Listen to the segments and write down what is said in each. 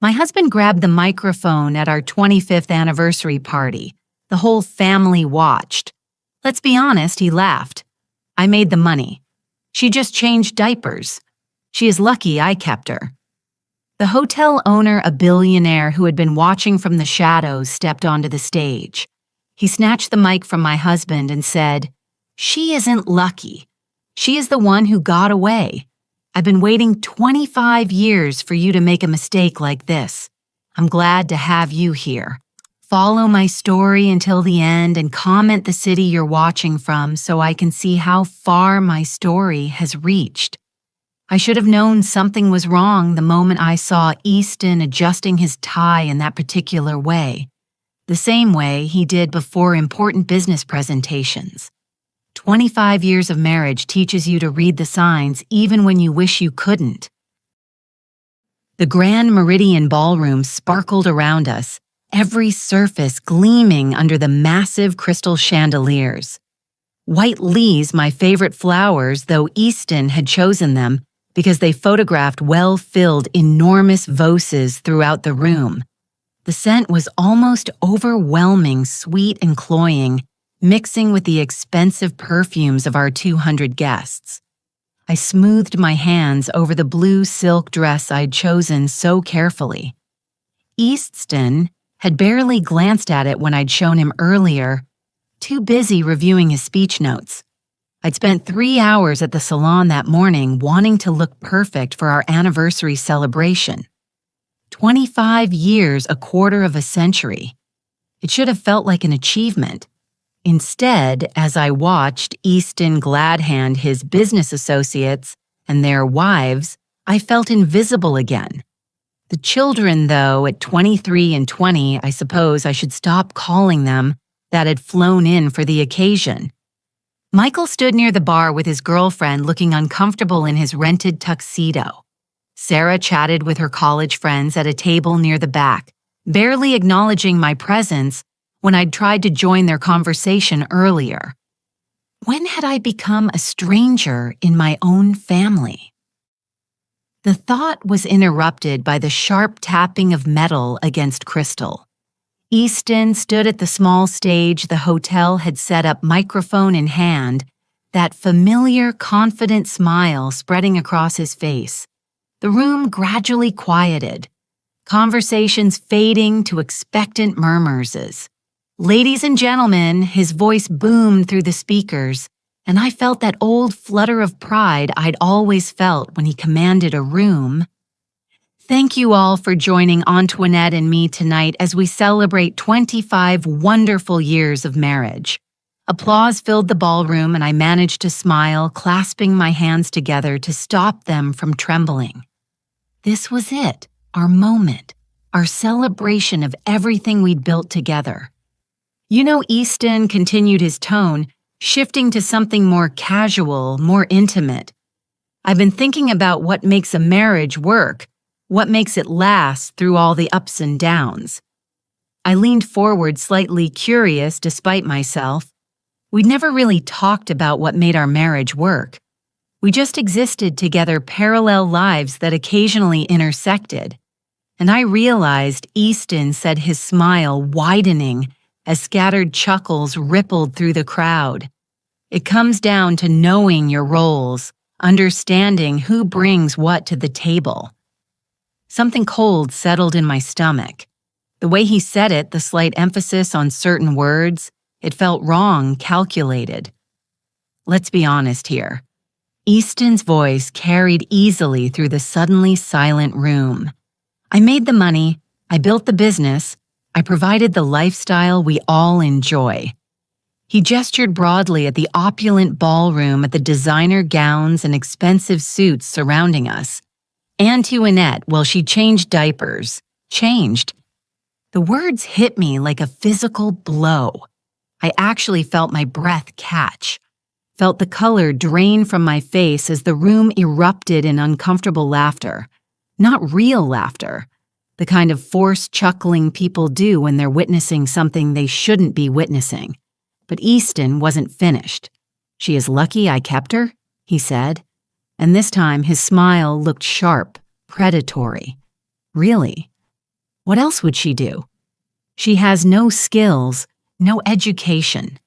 My husband grabbed the microphone at our 25th anniversary party. The whole family watched. Let's be honest, he laughed. I made the money. She just changed diapers. She is lucky I kept her. The hotel owner, a billionaire who had been watching from the shadows, stepped onto the stage. He snatched the mic from my husband and said, "She isn't lucky. She is the one who got away. I've been waiting 25 years for you to make a mistake like this. I'm glad to have you here. Follow my story until the end and comment the city you're watching from so I can see how far my story has reached." I should have known something was wrong the moment I saw Easton adjusting his tie in that particular way, the same way he did before important business presentations. 25 years of marriage teaches you to read the signs even when you wish you couldn't. The Grand Meridian Ballroom sparkled around us, every surface gleaming under the massive crystal chandeliers. White lilies, my favorite flowers, though Easton had chosen them because they photographed well-filled, enormous voses throughout the room. The scent was almost overwhelming, sweet and cloying, mixing with the expensive perfumes of our 200 guests. I smoothed my hands over the blue silk dress I'd chosen so carefully. Easton had barely glanced at it when I'd shown him earlier, too busy reviewing his speech notes. I'd spent 3 hours at the salon that morning wanting to look perfect for our anniversary celebration. 25 years, a quarter of a century. It should have felt like an achievement. Instead, as I watched Easton glad-hand his business associates and their wives, I felt invisible again. The children, though, at 23 and 20, I suppose I should stop calling them, that had flown in for the occasion. Michael stood near the bar with his girlfriend looking uncomfortable in his rented tuxedo. Sarah chatted with her college friends at a table near the back, barely acknowledging my presence when I'd tried to join their conversation earlier. When had I become a stranger in my own family? The thought was interrupted by the sharp tapping of metal against crystal. Easton stood at the small stage the hotel had set up, microphone in hand, that familiar, confident smile spreading across his face. The room gradually quieted, conversations fading to expectant murmurs. "Ladies and gentlemen," his voice boomed through the speakers, and I felt that old flutter of pride I'd always felt when he commanded a room. "Thank you all for joining Antoinette and me tonight as we celebrate 25 wonderful years of marriage." Applause filled the ballroom and I managed to smile, clasping my hands together to stop them from trembling. This was it, our moment, our celebration of everything we'd built together. "You know," Easton continued his tone, shifting to something more casual, more intimate. "I've been thinking about what makes a marriage work, what makes it last through all the ups and downs." I leaned forward, slightly curious despite myself. We'd never really talked about what made our marriage work. We just existed together, parallel lives that occasionally intersected. And I realized Easton said, his smile widening as scattered chuckles rippled through the crowd. "It comes down to knowing your roles, understanding who brings what to the table." Something cold settled in my stomach. The way he said it, the slight emphasis on certain words, it felt wrong, calculated. Let's be honest here. Easton's voice carried easily through the suddenly silent room. I made the money, I built the business, I provided the lifestyle we all enjoy. He gestured broadly at the opulent ballroom, at the designer gowns and expensive suits surrounding us. Antoinette, well, she changed diapers. Changed. The words hit me like a physical blow. I actually felt my breath catch, felt the color drain from my face as the room erupted in uncomfortable laughter. Not real laughter, the kind of forced chuckling people do when they're witnessing something they shouldn't be witnessing. But Easton wasn't finished. "She is lucky I kept her," he said. And this time his smile looked sharp, predatory. "Really? What else would she do? She has no skills, no education.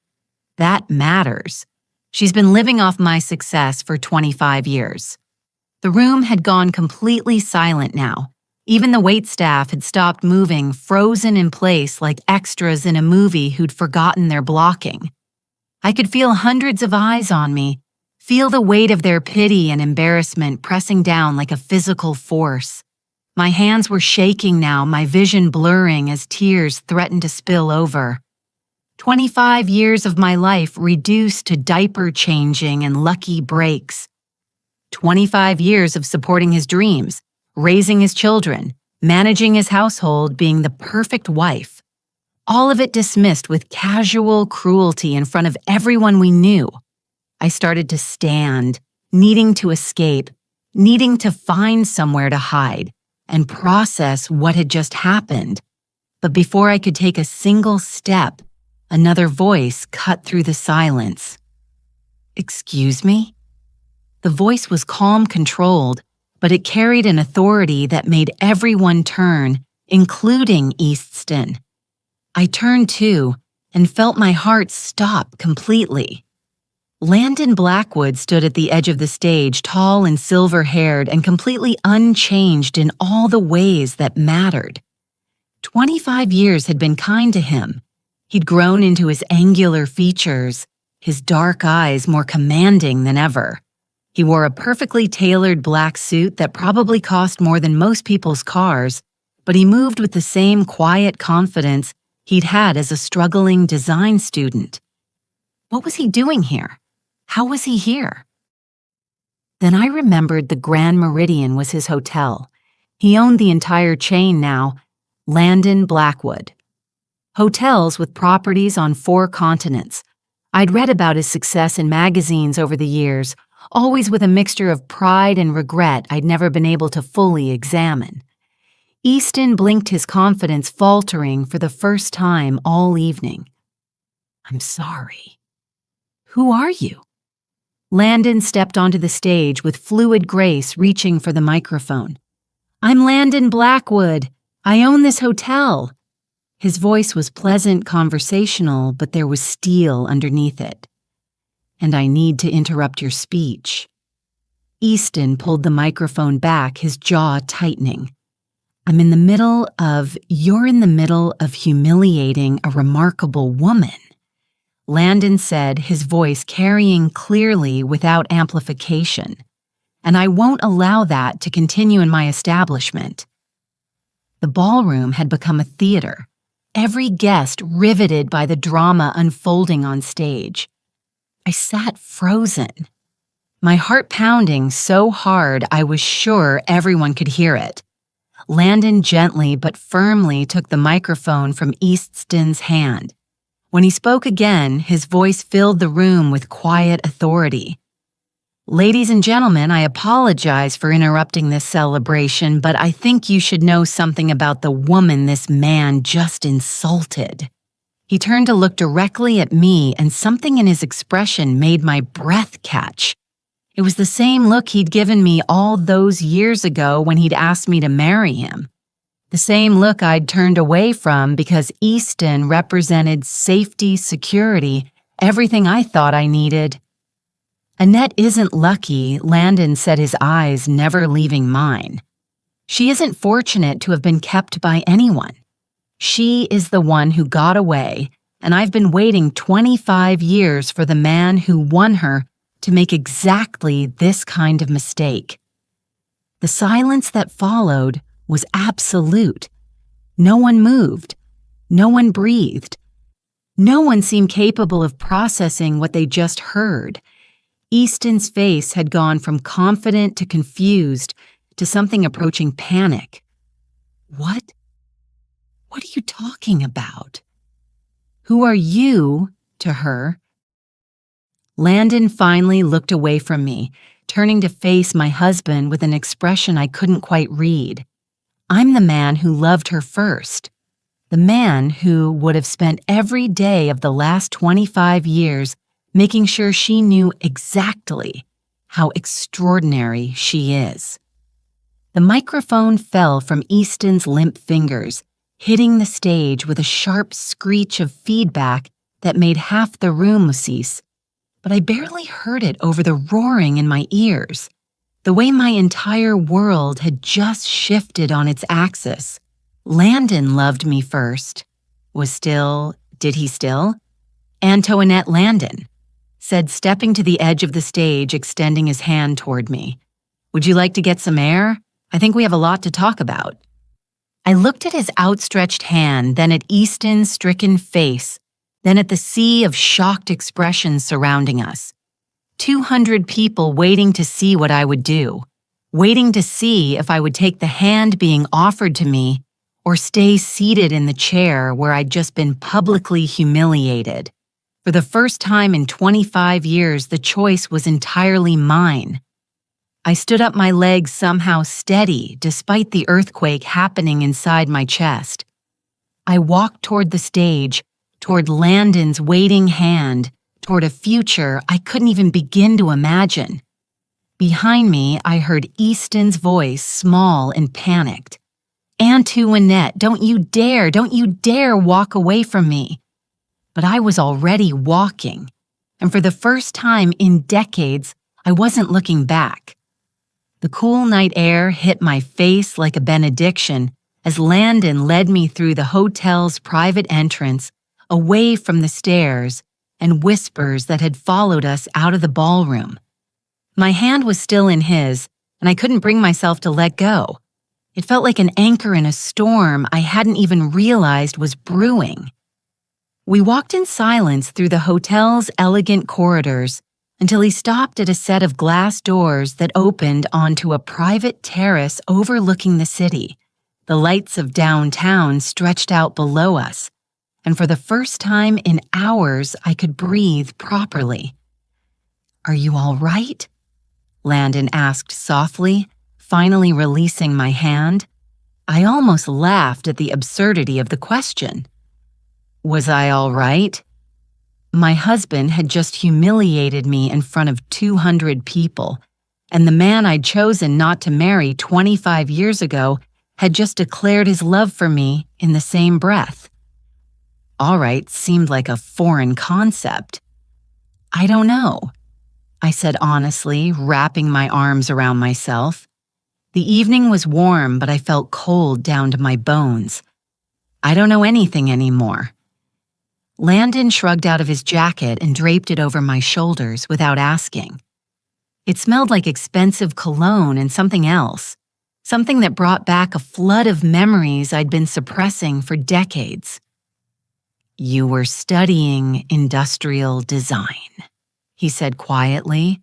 That matters. She's been living off my success for 25 years. The room had gone completely silent now. Even the waitstaff had stopped moving, frozen in place like extras in a movie who'd forgotten their blocking. I could feel hundreds of eyes on me, feel the weight of their pity and embarrassment pressing down like a physical force. My hands were shaking now, my vision blurring as tears threatened to spill over. 25 years of my life reduced to diaper changing and lucky breaks. 25 years of supporting his dreams, raising his children, managing his household, being the perfect wife. All of it dismissed with casual cruelty in front of everyone we knew. I started to stand, needing to escape, needing to find somewhere to hide and process what had just happened. But before I could take a single step, another voice cut through the silence. "Excuse me?" The voice was calm, controlled, but it carried an authority that made everyone turn, including Easton. I turned too and felt my heart stop completely. Landon Blackwood stood at the edge of the stage, tall and silver-haired and completely unchanged in all the ways that mattered. 25 years had been kind to him. He'd grown into his angular features, his dark eyes more commanding than ever. He wore a perfectly tailored black suit that probably cost more than most people's cars, but he moved with the same quiet confidence he'd had as a struggling design student. What was he doing here? How was he here? Then I remembered the Grand Meridian was his hotel. He owned the entire chain now, Landon Blackwood. Hotels with properties on 4 continents. I'd read about his success in magazines over the years, always with a mixture of pride and regret I'd never been able to fully examine. Easton blinked, his confidence faltering for the first time all evening. "I'm sorry." "Who are you?" Landon stepped onto the stage with fluid grace, reaching for the microphone. "I'm Landon Blackwood. I own this hotel." His voice was pleasant, conversational, but there was steel underneath it. "And I need to interrupt your speech." Easton pulled the microphone back, his jaw tightening. You're in the middle of humiliating a remarkable woman," Landon said, his voice carrying clearly without amplification. "And I won't allow that to continue in my establishment." The ballroom had become a theater, every guest riveted by the drama unfolding on stage. I sat frozen, my heart pounding so hard I was sure everyone could hear it. Landon gently but firmly took the microphone from Easton's hand. When he spoke again, his voice filled the room with quiet authority. "Ladies and gentlemen, I apologize for interrupting this celebration, but I think you should know something about the woman this man just insulted." He turned to look directly at me, and something in his expression made my breath catch. It was the same look he'd given me all those years ago when he'd asked me to marry him. The same look I'd turned away from because Easton represented safety, security, everything I thought I needed. "Annette isn't lucky," Landon said, his eyes never leaving mine. "She isn't fortunate to have been kept by anyone. She is the one who got away, and I've been waiting 25 years for the man who won her to make exactly this kind of mistake." The silence that followed was absolute. No one moved. No one breathed. No one seemed capable of processing what they just heard. Easton's face had gone from confident to confused to something approaching panic. What? What are you talking about?" "Who are you?" to her. Landon finally looked away from me, turning to face my husband with an expression I couldn't quite read. "I'm the man who loved her first. The man who would have spent every day of the last 25 years making sure she knew exactly how extraordinary she is." The microphone fell from Easton's limp fingers, hitting the stage with a sharp screech of feedback that made half the room cease, but I barely heard it over the roaring in my ears, the way my entire world had just shifted on its axis. Landon loved me first. Did he still? Antoinette Landon said, stepping to the edge of the stage, extending his hand toward me. Would you like to get some air? I think we have a lot to talk about. I looked at his outstretched hand, then at Easton's stricken face, then at the sea of shocked expressions surrounding us. 200 people waiting to see what I would do, waiting to see if I would take the hand being offered to me or stay seated in the chair where I'd just been publicly humiliated. For the first time in 25 years, the choice was entirely mine. I stood up, my legs somehow steady despite the earthquake happening inside my chest. I walked toward the stage, toward Landon's waiting hand, toward a future I couldn't even begin to imagine. Behind me, I heard Easton's voice, small and panicked. Antoinette, don't you dare walk away from me. But I was already walking, and for the first time in decades, I wasn't looking back. The cool night air hit my face like a benediction as Landon led me through the hotel's private entrance, away from the stairs and whispers that had followed us out of the ballroom. My hand was still in his, and I couldn't bring myself to let go. It felt like an anchor in a storm I hadn't even realized was brewing. We walked in silence through the hotel's elegant corridors until he stopped at a set of glass doors that opened onto a private terrace overlooking the city. The lights of downtown stretched out below us, and for the first time in hours, I could breathe properly. "Are you all right?" Landon asked softly, finally releasing my hand. I almost laughed at the absurdity of the question. Was I all right? My husband had just humiliated me in front of 200 people, and the man I'd chosen not to marry 25 years ago had just declared his love for me in the same breath. All right seemed like a foreign concept. I don't know, I said honestly, wrapping my arms around myself. The evening was warm, but I felt cold down to my bones. I don't know anything anymore. Landon shrugged out of his jacket and draped it over my shoulders without asking. It smelled like expensive cologne and something else, something that brought back a flood of memories I'd been suppressing for decades. "You were studying industrial design," he said quietly,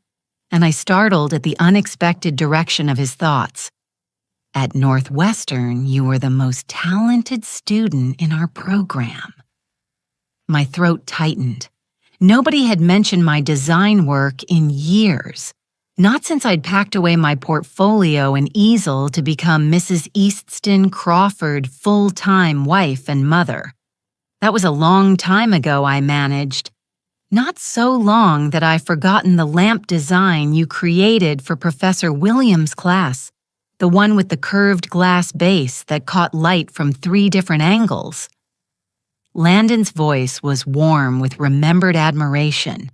and I startled at the unexpected direction of his thoughts. "At Northwestern, you were the most talented student in our program." My throat tightened. Nobody had mentioned my design work in years, not since I'd packed away my portfolio and easel to become Mrs. Easton Crawford full-time wife and mother. That was a long time ago, I managed. Not so long that I've forgotten the lamp design you created for Professor Williams' class, the one with the curved glass base that caught light from 3 different angles. Landon's voice was warm with remembered admiration.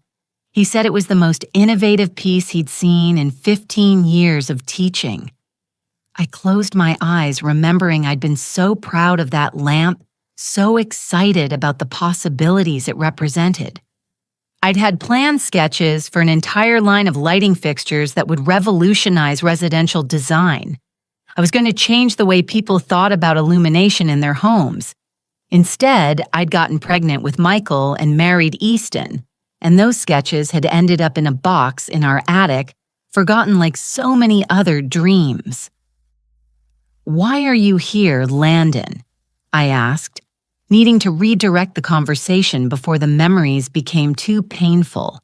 He said it was the most innovative piece he'd seen in 15 years of teaching. I closed my eyes, remembering I'd been so proud of that lamp, so excited about the possibilities it represented. I'd had planned sketches for an entire line of lighting fixtures that would revolutionize residential design. I was going to change the way people thought about illumination in their homes. Instead, I'd gotten pregnant with Michael and married Easton, and those sketches had ended up in a box in our attic, forgotten like so many other dreams. "Why are you here, Landon?" I asked, needing to redirect the conversation before the memories became too painful.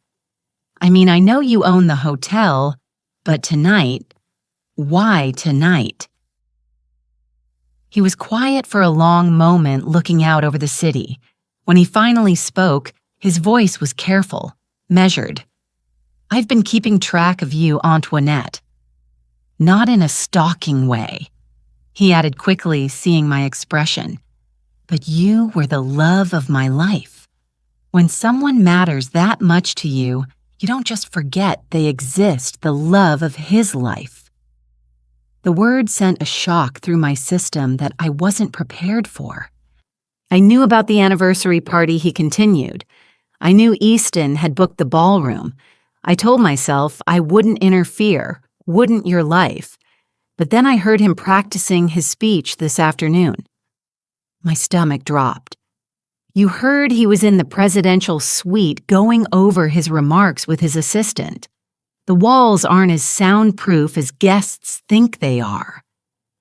"I mean, I know you own the hotel, but tonight, why tonight?" He was quiet for a long moment, looking out over the city. When he finally spoke, his voice was careful, measured. "I've been keeping track of you, Antoinette." Not in a stalking way. He added quickly, seeing my expression. But you were the love of my life. When someone matters that much to you, you don't just forget they exist, the love of his life. The word sent a shock through my system that I wasn't prepared for. I knew about the anniversary party, he continued. I knew Easton had booked the ballroom. I told myself I wouldn't interfere, wouldn't your life. But then I heard him practicing his speech this afternoon. My stomach dropped. You heard he was in the presidential suite going over his remarks with his assistant. The walls aren't as soundproof as guests think they are.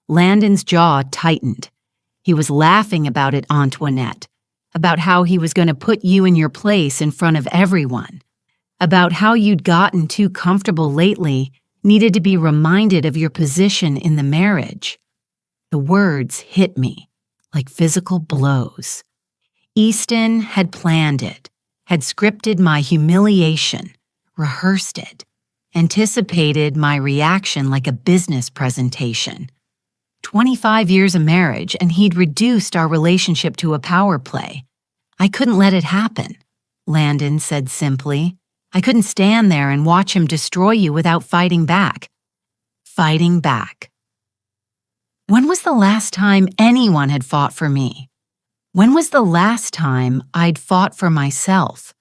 Landon's jaw tightened. He was laughing about it, Antoinette, about how he was going to put you in your place in front of everyone, about how you'd gotten too comfortable lately, needed to be reminded of your position in the marriage. The words hit me like physical blows. Easton had planned it, had scripted my humiliation, rehearsed it, anticipated my reaction like a business presentation. 25 years of marriage, and he'd reduced our relationship to a power play. I couldn't let it happen, Landon said simply. I couldn't stand there and watch him destroy you without fighting back. Fighting back. When was the last time anyone had fought for me? When was the last time I'd fought for myself?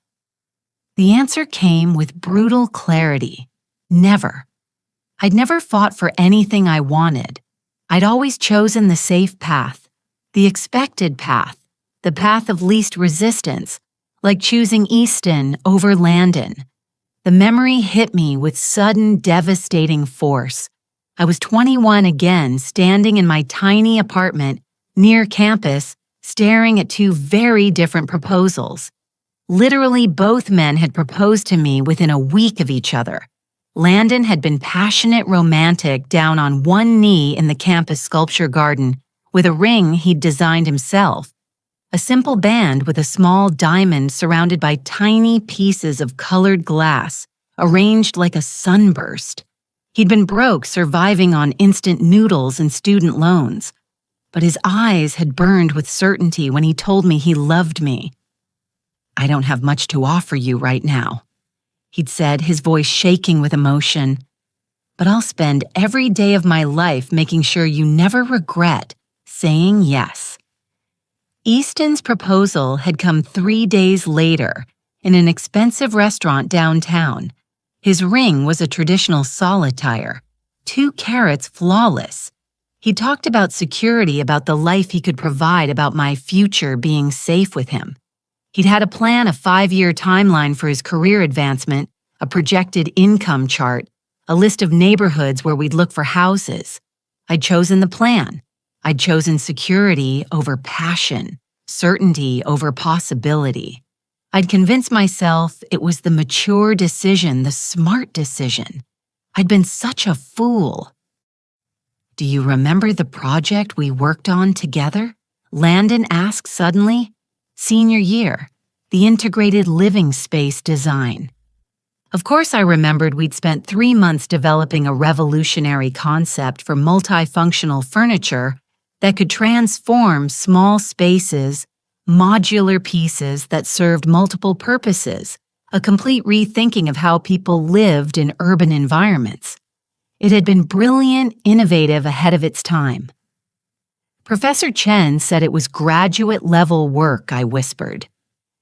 The answer came with brutal clarity. Never. I'd never fought for anything I wanted. I'd always chosen the safe path, the expected path, the path of least resistance, like choosing Easton over Landon. The memory hit me with sudden, devastating force. I was 21 again, standing in my tiny apartment near campus, staring at two very different proposals. Literally, both men had proposed to me within a week of each other. Landon had been passionate romantic down on one knee in the campus sculpture garden with a ring he'd designed himself. A simple band with a small diamond surrounded by tiny pieces of colored glass, arranged like a sunburst. He'd been broke, surviving on instant noodles and student loans. But his eyes had burned with certainty when he told me he loved me. I don't have much to offer you right now, he'd said, his voice shaking with emotion. But I'll spend every day of my life making sure you never regret saying yes. Easton's proposal had come 3 days later in an expensive restaurant downtown. His ring was a traditional solitaire, 2 carats flawless. He talked about security, about the life he could provide, about my future being safe with him. He'd had a plan, a 5-year timeline for his career advancement, a projected income chart, a list of neighborhoods where we'd look for houses. I'd chosen the plan. I'd chosen security over passion, certainty over possibility. I'd convinced myself it was the mature decision, the smart decision. I'd been such a fool. Do you remember the project we worked on together? Landon asked suddenly. Senior year, the integrated living space design. Of course I remembered we'd spent 3 months developing a revolutionary concept for multifunctional furniture that could transform small spaces, modular pieces that served multiple purposes, a complete rethinking of how people lived in urban environments. It had been brilliant, innovative, ahead of its time. Professor Chen said it was graduate-level work, I whispered.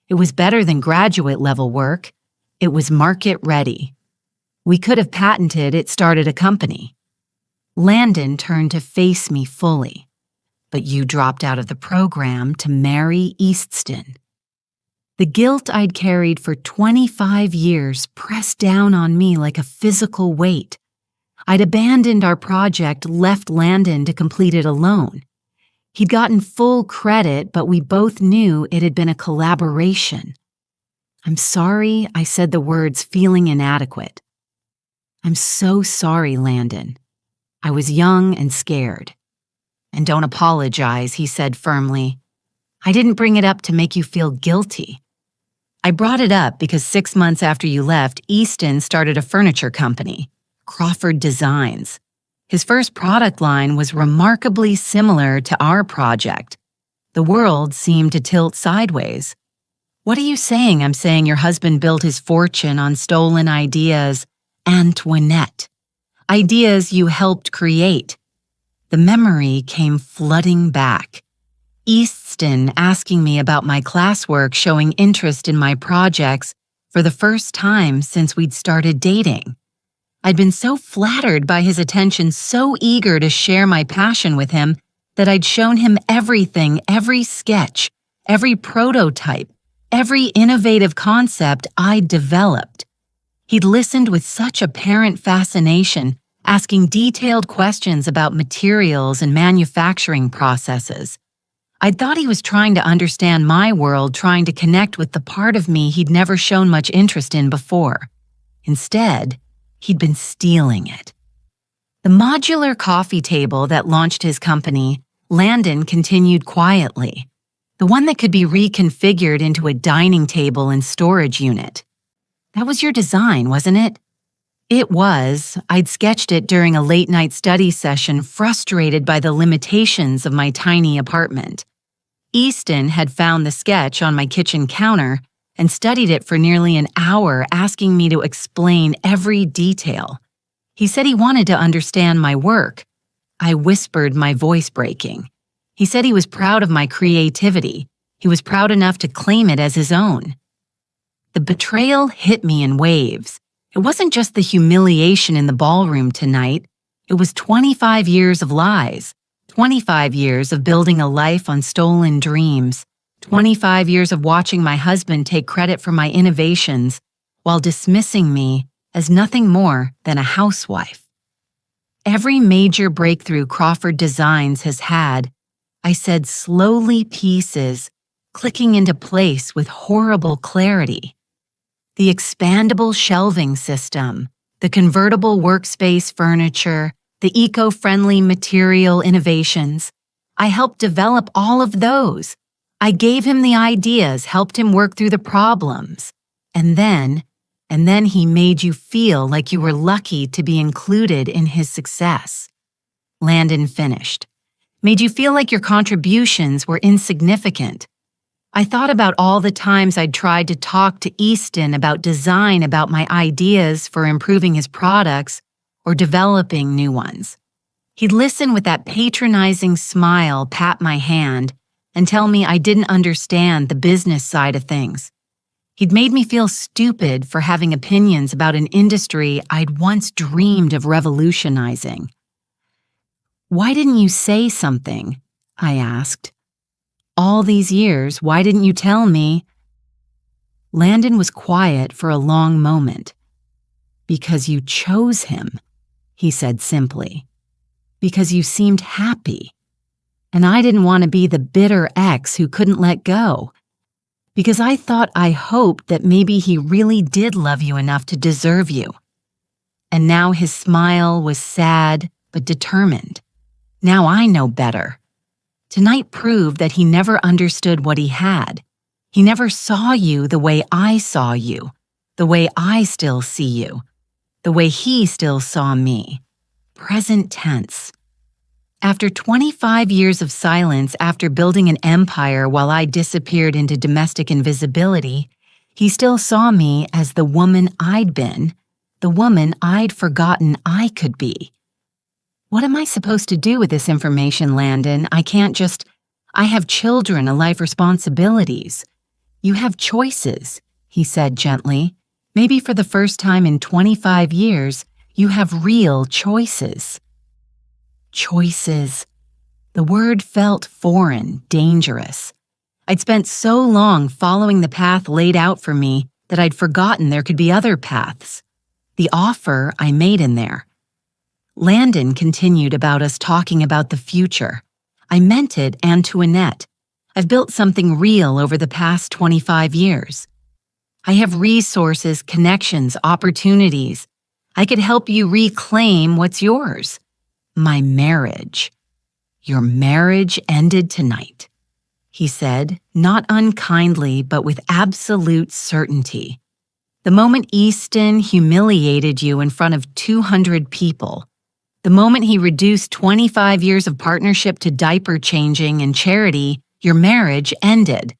It was better than graduate-level work. It was market-ready. We could have patented it, started a company. Landon turned to face me fully. But you dropped out of the program to marry Easton. The guilt I'd carried for 25 years pressed down on me like a physical weight. I'd abandoned our project, left Landon to complete it alone. He'd gotten full credit, but we both knew it had been a collaboration. I'm sorry, I said the words, feeling inadequate. I'm so sorry, Landon. I was young and scared. And don't apologize, he said firmly. I didn't bring it up to make you feel guilty. I brought it up because 6 months after you left, Easton started a furniture company, Crawford Designs. His first product line was remarkably similar to our project. The world seemed to tilt sideways. What are you saying? I'm saying your husband built his fortune on stolen ideas, Antoinette. Ideas you helped create. The memory came flooding back. Easton asking me about my classwork, showing interest in my projects for the first time since we'd started dating. I'd been so flattered by his attention, so eager to share my passion with him, that I'd shown him everything, every sketch, every prototype, every innovative concept I'd developed. He'd listened with such apparent fascination, asking detailed questions about materials and manufacturing processes. I'd thought he was trying to understand my world, trying to connect with the part of me he'd never shown much interest in before. Instead, he'd been stealing it. The modular coffee table that launched his company, Landon continued quietly. The one that could be reconfigured into a dining table and storage unit. That was your design, wasn't it? It was. I'd sketched it during a late-night study session, frustrated by the limitations of my tiny apartment. Easton had found the sketch on my kitchen counter and studied it for nearly an hour, asking me to explain every detail. He said he wanted to understand my work. I whispered, my voice breaking. He said he was proud of my creativity. He was proud enough to claim it as his own. The betrayal hit me in waves. It wasn't just the humiliation in the ballroom tonight. It was 25 years of lies, 25 years of building a life on stolen dreams, 25 years of watching my husband take credit for my innovations while dismissing me as nothing more than a housewife. Every major breakthrough Crawford Designs has had, I said slowly, pieces, clicking into place with horrible clarity. The expandable shelving system, the convertible workspace furniture, the eco-friendly material innovations. I helped develop all of those. I gave him the ideas, helped him work through the problems. And then he made you feel like you were lucky to be included in his success. Landon finished. Made you feel like your contributions were insignificant. I thought about all the times I'd tried to talk to Easton about design, about my ideas for improving his products or developing new ones. He'd listen with that patronizing smile, pat my hand, and tell me I didn't understand the business side of things. He'd made me feel stupid for having opinions about an industry I'd once dreamed of revolutionizing. Why didn't you say something? I asked. All these years, why didn't you tell me? Landon was quiet for a long moment. Because you chose him, he said simply. Because you seemed happy. And I didn't want to be the bitter ex who couldn't let go. Because I hoped that maybe he really did love you enough to deserve you. And now his smile was sad but determined. Now I know better. Tonight proved that he never understood what he had. He never saw you the way I saw you, the way I still see you, the way he still saw me. Present tense. After 25 years of silence, after building an empire while I disappeared into domestic invisibility, he still saw me as the woman I'd been, the woman I'd forgotten I could be. What am I supposed to do with this information, Landon? I have children, a life, responsibilities. You have choices, he said gently. Maybe for the first time in 25 years, you have real choices. Choices. The word felt foreign, dangerous. I'd spent so long following the path laid out for me that I'd forgotten there could be other paths. The offer I made in there. Landon continued about us talking about the future. I meant it, Antoinette. I've built something real over the past 25 years. I have resources, connections, opportunities. I could help you reclaim what's yours. My marriage. Your marriage ended tonight, he said, not unkindly, but with absolute certainty. The moment Easton humiliated you in front of 200 people. The moment he reduced 25 years of partnership to diaper changing and charity, your marriage ended.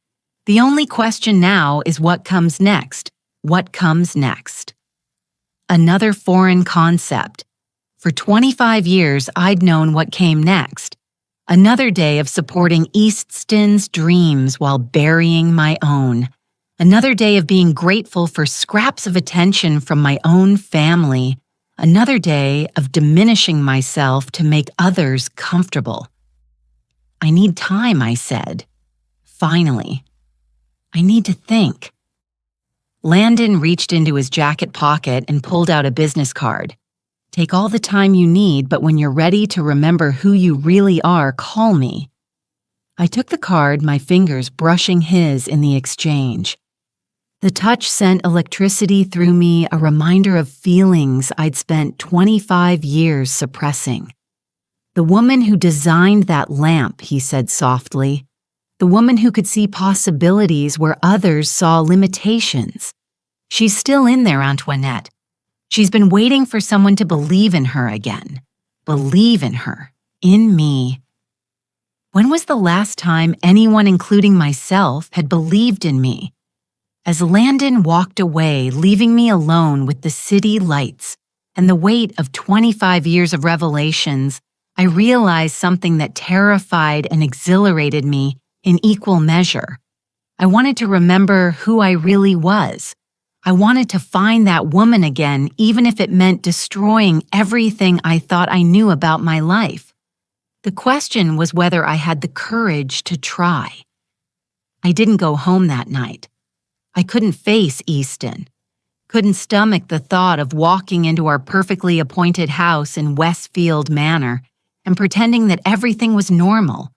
The only question now is what comes next. What comes next? Another foreign concept. For 25 years, I'd known what came next. Another day of supporting Easton's dreams while burying my own. Another day of being grateful for scraps of attention from my own family. Another day of diminishing myself to make others comfortable. I need time, I said. Finally. I need to think. Landon reached into his jacket pocket and pulled out a business card. Take all the time you need, but when you're ready to remember who you really are, call me. I took the card, my fingers brushing his in the exchange. The touch sent electricity through me, a reminder of feelings I'd spent 25 years suppressing. The woman who designed that lamp, he said softly. The woman who could see possibilities where others saw limitations. She's still in there, Antoinette. She's been waiting for someone to believe in her again. Believe in her. In me. When was the last time anyone, including myself, had believed in me? As Landon walked away, leaving me alone with the city lights and the weight of 25 years of revelations, I realized something that terrified and exhilarated me in equal measure. I wanted to remember who I really was. I wanted to find that woman again, even if it meant destroying everything I thought I knew about my life. The question was whether I had the courage to try. I didn't go home that night. I couldn't face Easton. Couldn't stomach the thought of walking into our perfectly appointed house in Westfield Manor and pretending that everything was normal.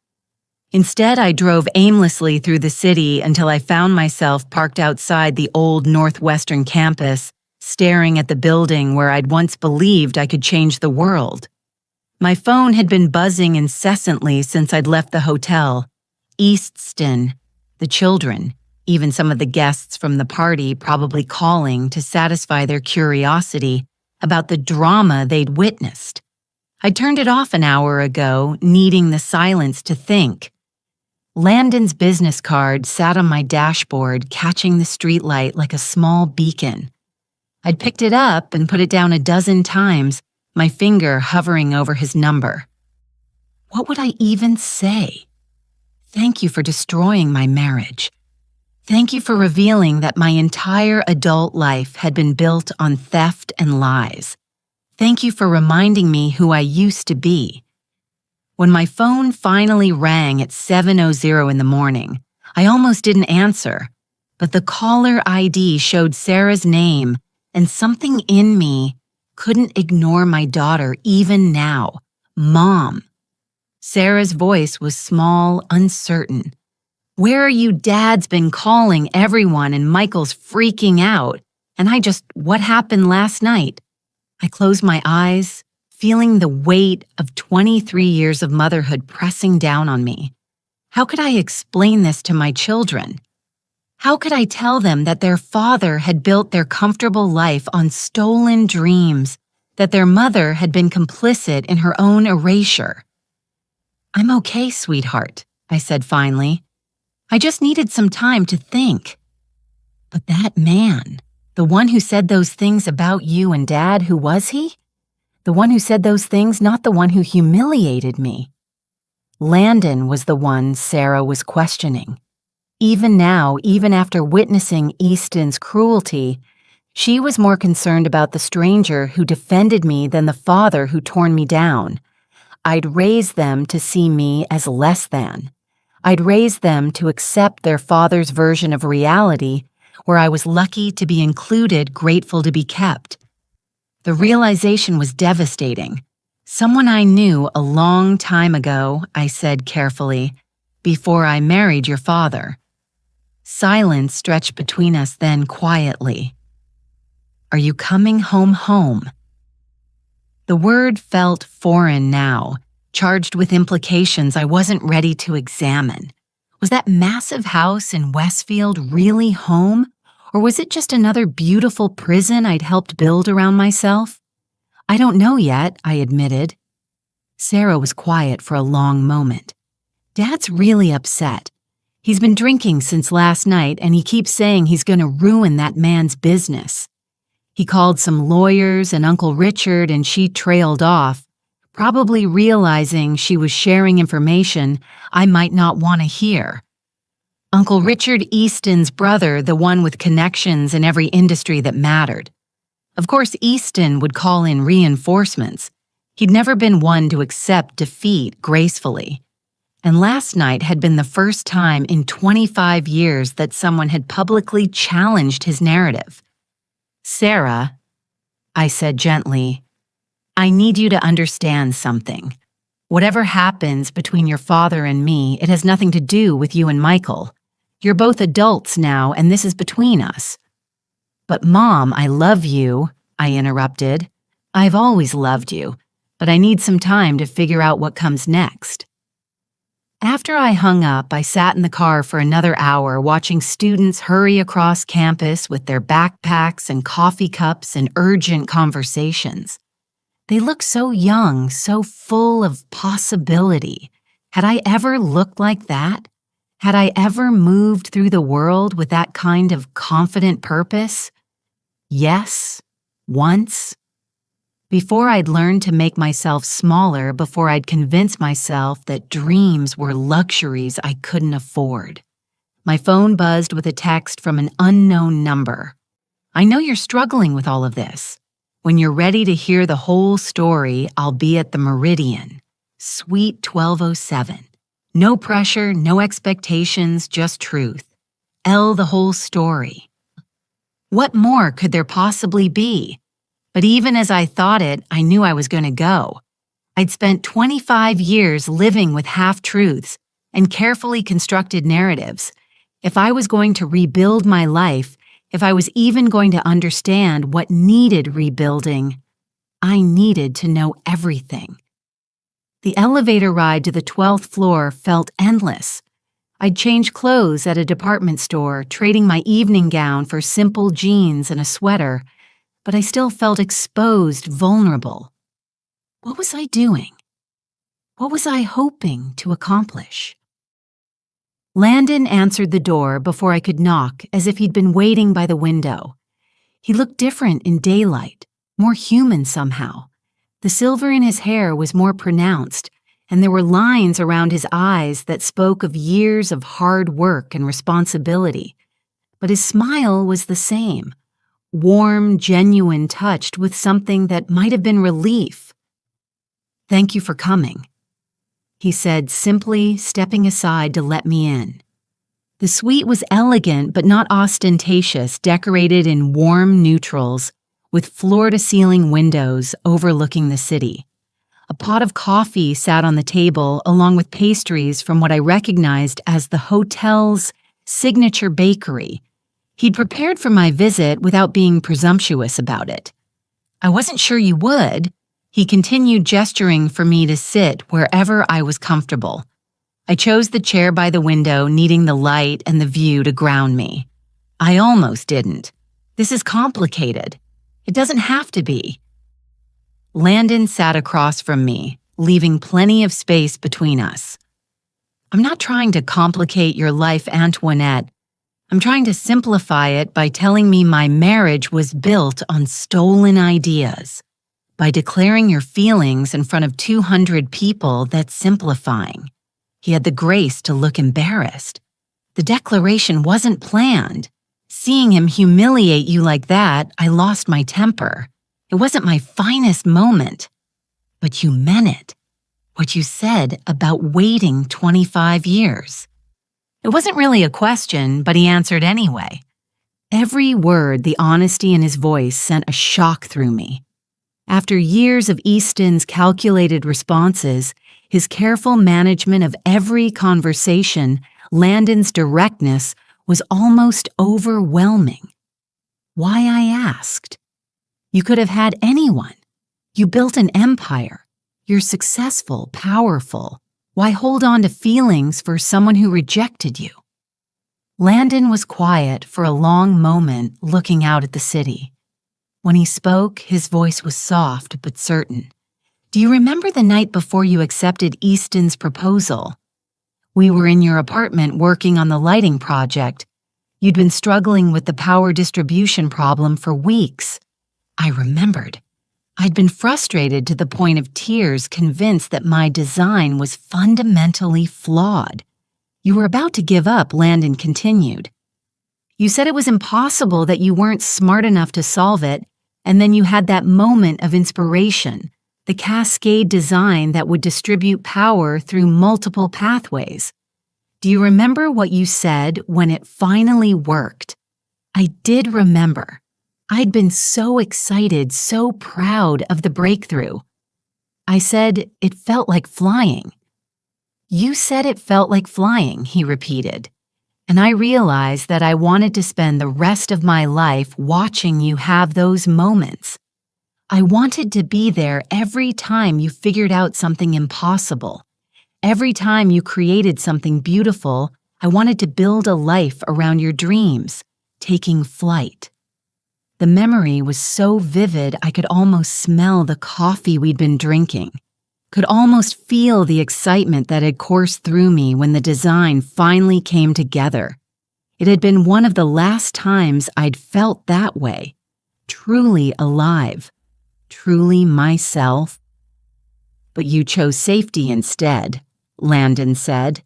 Instead, I drove aimlessly through the city until I found myself parked outside the old Northwestern campus, staring at the building where I'd once believed I could change the world. My phone had been buzzing incessantly since I'd left the hotel. Easton, the children, even some of the guests from the party probably calling to satisfy their curiosity about the drama they'd witnessed. I turned it off an hour ago, needing the silence to think. Landon's business card sat on my dashboard, catching the streetlight like a small beacon. I'd picked it up and put it down a dozen times, my finger hovering over his number. What would I even say? Thank you for destroying my marriage. Thank you for revealing that my entire adult life had been built on theft and lies. Thank you for reminding me who I used to be. When my phone finally rang at 7:00 in the morning, I almost didn't answer, but the caller ID showed Sarah's name, and something in me couldn't ignore my daughter even now. Mom. Sarah's voice was small, uncertain. Where are you? Dad's been calling everyone and Michael's freaking out, and what happened last night? I closed my eyes, feeling the weight of 23 years of motherhood pressing down on me. How could I explain this to my children? How could I tell them that their father had built their comfortable life on stolen dreams, that their mother had been complicit in her own erasure? I'm okay, sweetheart, I said finally. I just needed some time to think. But that man, the one who said those things about you and Dad, who was he? The one who said those things, not the one who humiliated me. Landon was the one Sarah was questioning. Even now, even after witnessing Easton's cruelty, she was more concerned about the stranger who defended me than the father who torn me down. I'd raised them to see me as less than. I'd raised them to accept their father's version of reality, where I was lucky to be included, grateful to be kept. The realization was devastating. Someone I knew a long time ago, I said carefully, before I married your father. Silence stretched between us then quietly. Are you coming home? The word felt foreign now, charged with implications I wasn't ready to examine. Was that massive house in Westfield really home? Or was it just another beautiful prison I'd helped build around myself? I don't know yet, I admitted. Sarah was quiet for a long moment. Dad's really upset. He's been drinking since last night, and he keeps saying he's going to ruin that man's business. He called some lawyers and Uncle Richard, and she trailed off, probably realizing she was sharing information I might not want to hear. Uncle Richard Easton's brother, the one with connections in every industry that mattered. Of course, Easton would call in reinforcements. He'd never been one to accept defeat gracefully. And last night had been the first time in 25 years that someone had publicly challenged his narrative. Sarah, I said gently, I need you to understand something. Whatever happens between your father and me, it has nothing to do with you and Michael. You're both adults now, and this is between us. But Mom, I love you, I interrupted. I've always loved you, but I need some time to figure out what comes next. After I hung up, I sat in the car for another hour watching students hurry across campus with their backpacks and coffee cups and urgent conversations. They looked so young, so full of possibility. Had I ever looked like that? Had I ever moved through the world with that kind of confident purpose? Yes, once. Before I'd learned to make myself smaller, before I'd convinced myself that dreams were luxuries I couldn't afford. My phone buzzed with a text from an unknown number. I know you're struggling with all of this. When you're ready to hear the whole story, I'll be at the Meridian. Suite 1207. No pressure, no expectations, just truth. The whole story. What more could there possibly be? But even as I thought it, I knew I was going to go. I'd spent 25 years living with half-truths and carefully constructed narratives. If I was going to rebuild my life, if I was even going to understand what needed rebuilding, I needed to know everything. The elevator ride to the 12th floor felt endless. I'd changed clothes at a department store, trading my evening gown for simple jeans and a sweater, but I still felt exposed, vulnerable. What was I doing? What was I hoping to accomplish? Landon answered the door before I could knock, as if he'd been waiting by the window. He looked different in daylight, more human somehow. The silver in his hair was more pronounced, and there were lines around his eyes that spoke of years of hard work and responsibility. But his smile was the same. Warm, genuine, touched with something that might have been relief. Thank you for coming, he said, simply stepping aside to let me in. The suite was elegant but not ostentatious, decorated in warm neutrals, with floor-to-ceiling windows overlooking the city. A pot of coffee sat on the table, along with pastries from what I recognized as the hotel's signature bakery. He'd prepared for my visit without being presumptuous about it. I wasn't sure you would. He continued gesturing for me to sit wherever I was comfortable. I chose the chair by the window, needing the light and the view to ground me. I almost didn't. This is complicated. It doesn't have to be. Landon sat across from me, leaving plenty of space between us. I'm not trying to complicate your life, Antoinette. I'm trying to simplify it by telling me my marriage was built on stolen ideas. By declaring your feelings in front of 200 people, that's simplifying. He had the grace to look embarrassed. The declaration wasn't planned. Seeing him humiliate you like that, I lost my temper. It wasn't my finest moment. But you meant it. What you said about waiting 25 years. It wasn't really a question, but he answered anyway. Every word, the honesty in his voice sent a shock through me. After years of Easton's calculated responses, his careful management of every conversation, Landon's directness was almost overwhelming. Why, I asked. You could have had anyone. You built an empire. You're successful, powerful. Why hold on to feelings for someone who rejected you? Landon was quiet for a long moment, looking out at the city. When he spoke, his voice was soft but certain. Do you remember the night before you accepted Easton's proposal? We were in your apartment working on the lighting project. You'd been struggling with the power distribution problem for weeks. I remembered. I'd been frustrated to the point of tears, convinced that my design was fundamentally flawed. You were about to give up, Landon continued. You said it was impossible, that you weren't smart enough to solve it, and then you had that moment of inspiration, the cascade design that would distribute power through multiple pathways. Do you remember what you said when it finally worked? I did remember. I'd been so excited, so proud of the breakthrough. I said it felt like flying. You said it felt like flying, he repeated. And I realized that I wanted to spend the rest of my life watching you have those moments. I wanted to be there every time you figured out something impossible. Every time you created something beautiful, I wanted to build a life around your dreams, taking flight. The memory was so vivid I could almost smell the coffee we'd been drinking, could almost feel the excitement that had coursed through me when the design finally came together. It had been one of the last times I'd felt that way, truly alive, truly myself. But you chose safety instead, Landon said,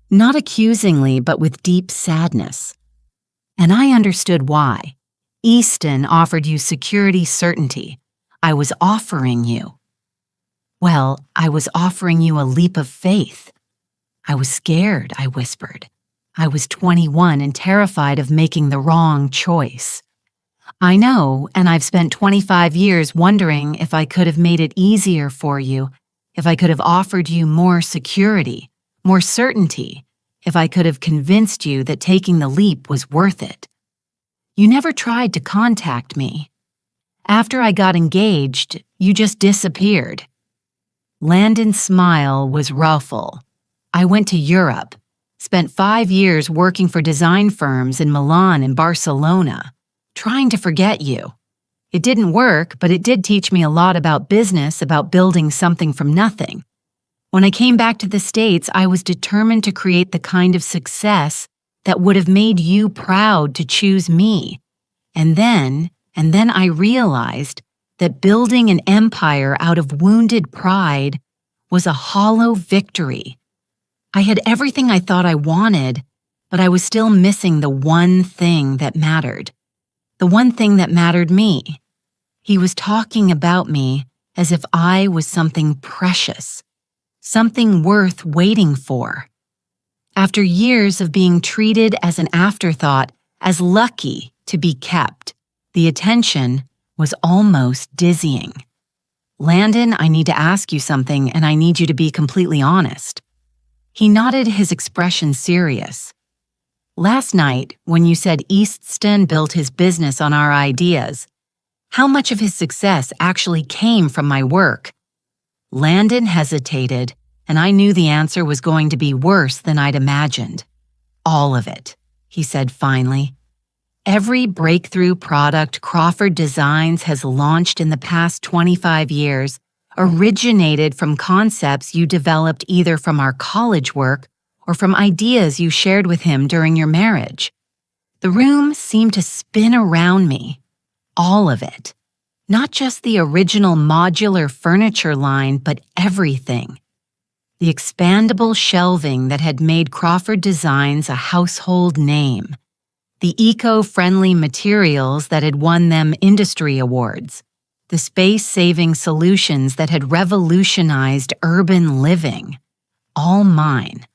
not accusingly but with deep sadness. And I understood why. Easton offered you security certainty. I was offering you. Well, I was offering you a leap of faith. I was scared, I whispered. I was 21 and terrified of making the wrong choice. I know, and I've spent 25 years wondering if I could have made it easier for you, if I could have offered you more security, more certainty, if I could have convinced you that taking the leap was worth it. You never tried to contact me. After I got engaged, you just disappeared. Landon's smile was rueful. I went to Europe, spent 5 years working for design firms in Milan and Barcelona, trying to forget you. It didn't work, but it did teach me a lot about business, about building something from nothing. When I came back to the States, I was determined to create the kind of success that would have made you proud to choose me. And then I realized that building an empire out of wounded pride was a hollow victory. I had everything I thought I wanted, but I was still missing the one thing that mattered. The one thing that mattered me. He was talking about me as if I was something precious, something worth waiting for. After years of being treated as an afterthought, as lucky to be kept, the attention was almost dizzying. Landon, I need to ask you something, and I need you to be completely honest. He nodded, his expression serious. Last night, when you said Easton built his business on our ideas, how much of his success actually came from my work? Landon hesitated, and I knew the answer was going to be worse than I'd imagined. All of it, he said finally. Every breakthrough product Crawford Designs has launched in the past 25 years originated from concepts you developed either from our college work or from ideas you shared with him during your marriage. The room seemed to spin around me. All of it. Not just the original modular furniture line, but everything. The expandable shelving that had made Crawford Designs a household name. The eco-friendly materials that had won them industry awards. The space-saving solutions that had revolutionized urban living. All mine.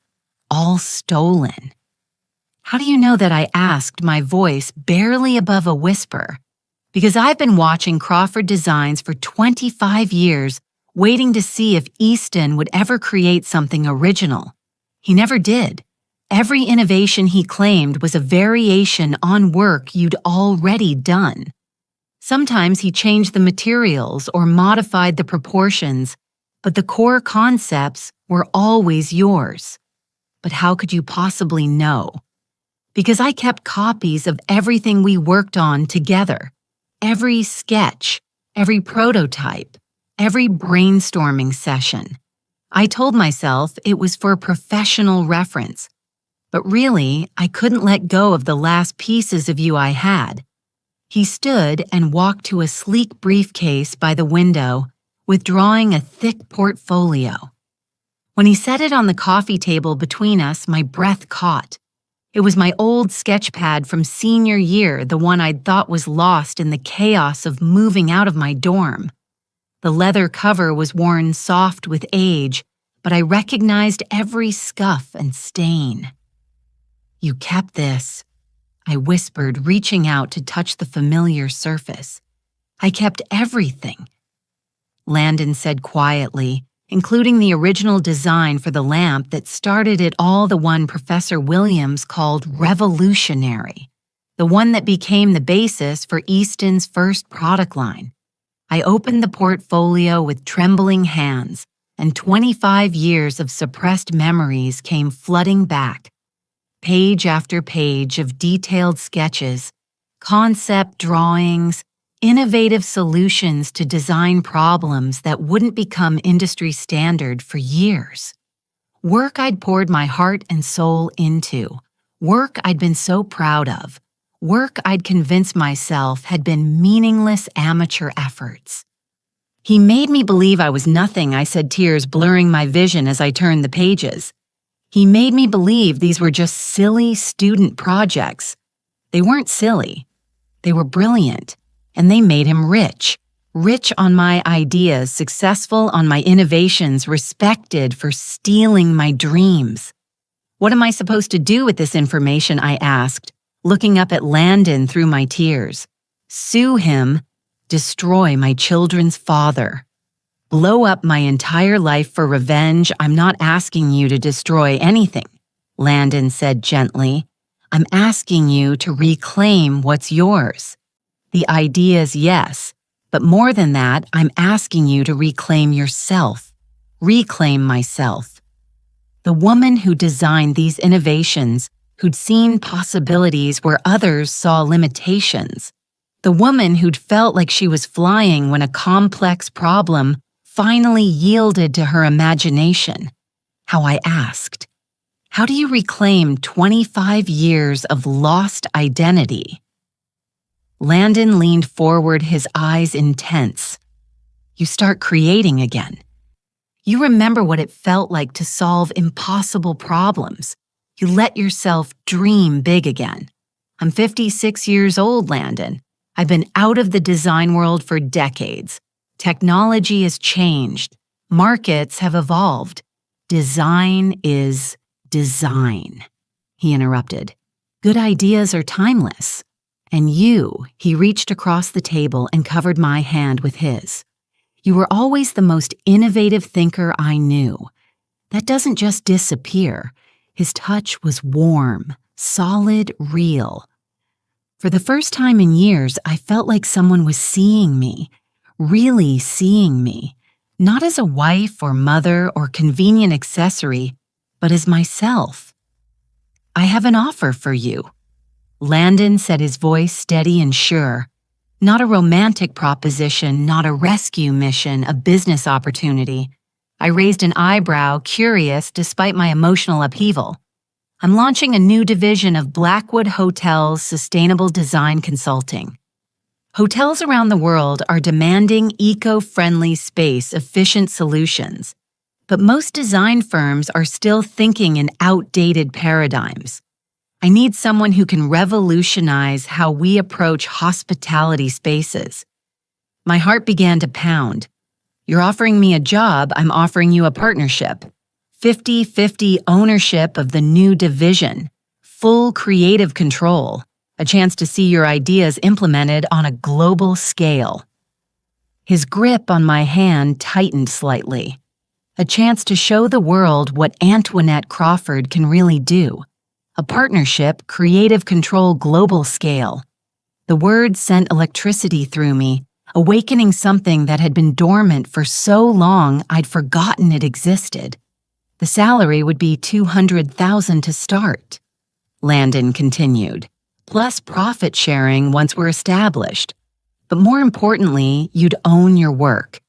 All stolen. How do you know that I asked, my voice barely above a whisper? Because I've been watching Crawford Designs for 25 years, waiting to see if Easton would ever create something original. He never did. Every innovation he claimed was a variation on work you'd already done. Sometimes he changed the materials or modified the proportions, but the core concepts were always yours. But how could you possibly know? Because I kept copies of everything we worked on together. every sketch, every prototype, every brainstorming session. I told myself it was for professional reference, but really, I couldn't let go of the last pieces of you I had. He stood and walked to a sleek briefcase by the window, withdrawing a thick portfolio. When he set it on the coffee table between us, my breath caught. It was my old sketch pad from senior year, the one I'd thought was lost in the chaos of moving out of my dorm. The leather cover was worn soft with age, but I recognized every scuff and stain. "You kept this," I whispered, reaching out to touch the familiar surface. "I kept everything." Landon said quietly, including the original design for the lamp that started it all, the one Professor Williams called revolutionary, the one that became the basis for Easton's first product line. I opened the portfolio with trembling hands, and 25 years of suppressed memories came flooding back. Page after page of detailed sketches, concept drawings, innovative solutions to design problems that wouldn't become industry standard for years. Work I'd poured my heart and soul into, work I'd been so proud of, work I'd convinced myself had been meaningless amateur efforts. "He made me believe I was nothing," I said, tears blurring my vision as I turned the pages. "He made me believe these were just silly student projects." They weren't silly. They were brilliant. And they made him rich. Rich on my ideas, successful on my innovations, respected for stealing my dreams. "What am I supposed to do with this information?" I asked, looking up at Landon through my tears. "Sue him, destroy my children's father. Blow up my entire life for revenge. I'm not asking you to destroy anything," Landon said gently. "I'm asking you to reclaim what's yours. The ideas, yes, but more than that, I'm asking you to reclaim yourself, reclaim myself. The woman who designed these innovations, who'd seen possibilities where others saw limitations. The woman who'd felt like she was flying when a complex problem finally yielded to her imagination." How I asked, "How do you reclaim 25 years of lost identity?" Landon leaned forward, his eyes intense. "You start creating again. You remember what it felt like to solve impossible problems. You let yourself dream big again. I'm 56 years old, Landon. I've been out of the design world for decades. Technology has changed. Markets have evolved. Design is design." He interrupted. "Good ideas are timeless. And you," he reached across the table and covered my hand with his. "You were always the most innovative thinker I knew. That doesn't just disappear." His touch was warm, solid, real. For the first time in years, I felt like someone was seeing me, really seeing me, not as a wife or mother or convenient accessory, but as myself. "I have an offer for you," Landon said, his voice steady and sure. "Not a romantic proposition, not a rescue mission, a business opportunity." I raised an eyebrow, curious despite my emotional upheaval. "I'm launching a new division of Blackwood Hotels Sustainable Design Consulting. Hotels around the world are demanding eco-friendly space-efficient solutions, but most design firms are still thinking in outdated paradigms. I need someone who can revolutionize how we approach hospitality spaces." My heart began to pound. "You're offering me a job, I'm offering you a partnership. 50-50 ownership of the new division, full creative control, a chance to see your ideas implemented on a global scale." His grip on my hand tightened slightly. "A chance to show the world what Antoinette Crawford can really do. A partnership, creative control, global scale." The words sent electricity through me, awakening something that had been dormant for so long I'd forgotten it existed. "The salary would be $200,000 to start," Landon continued, "plus profit sharing once we're established. But more importantly, you'd own your work.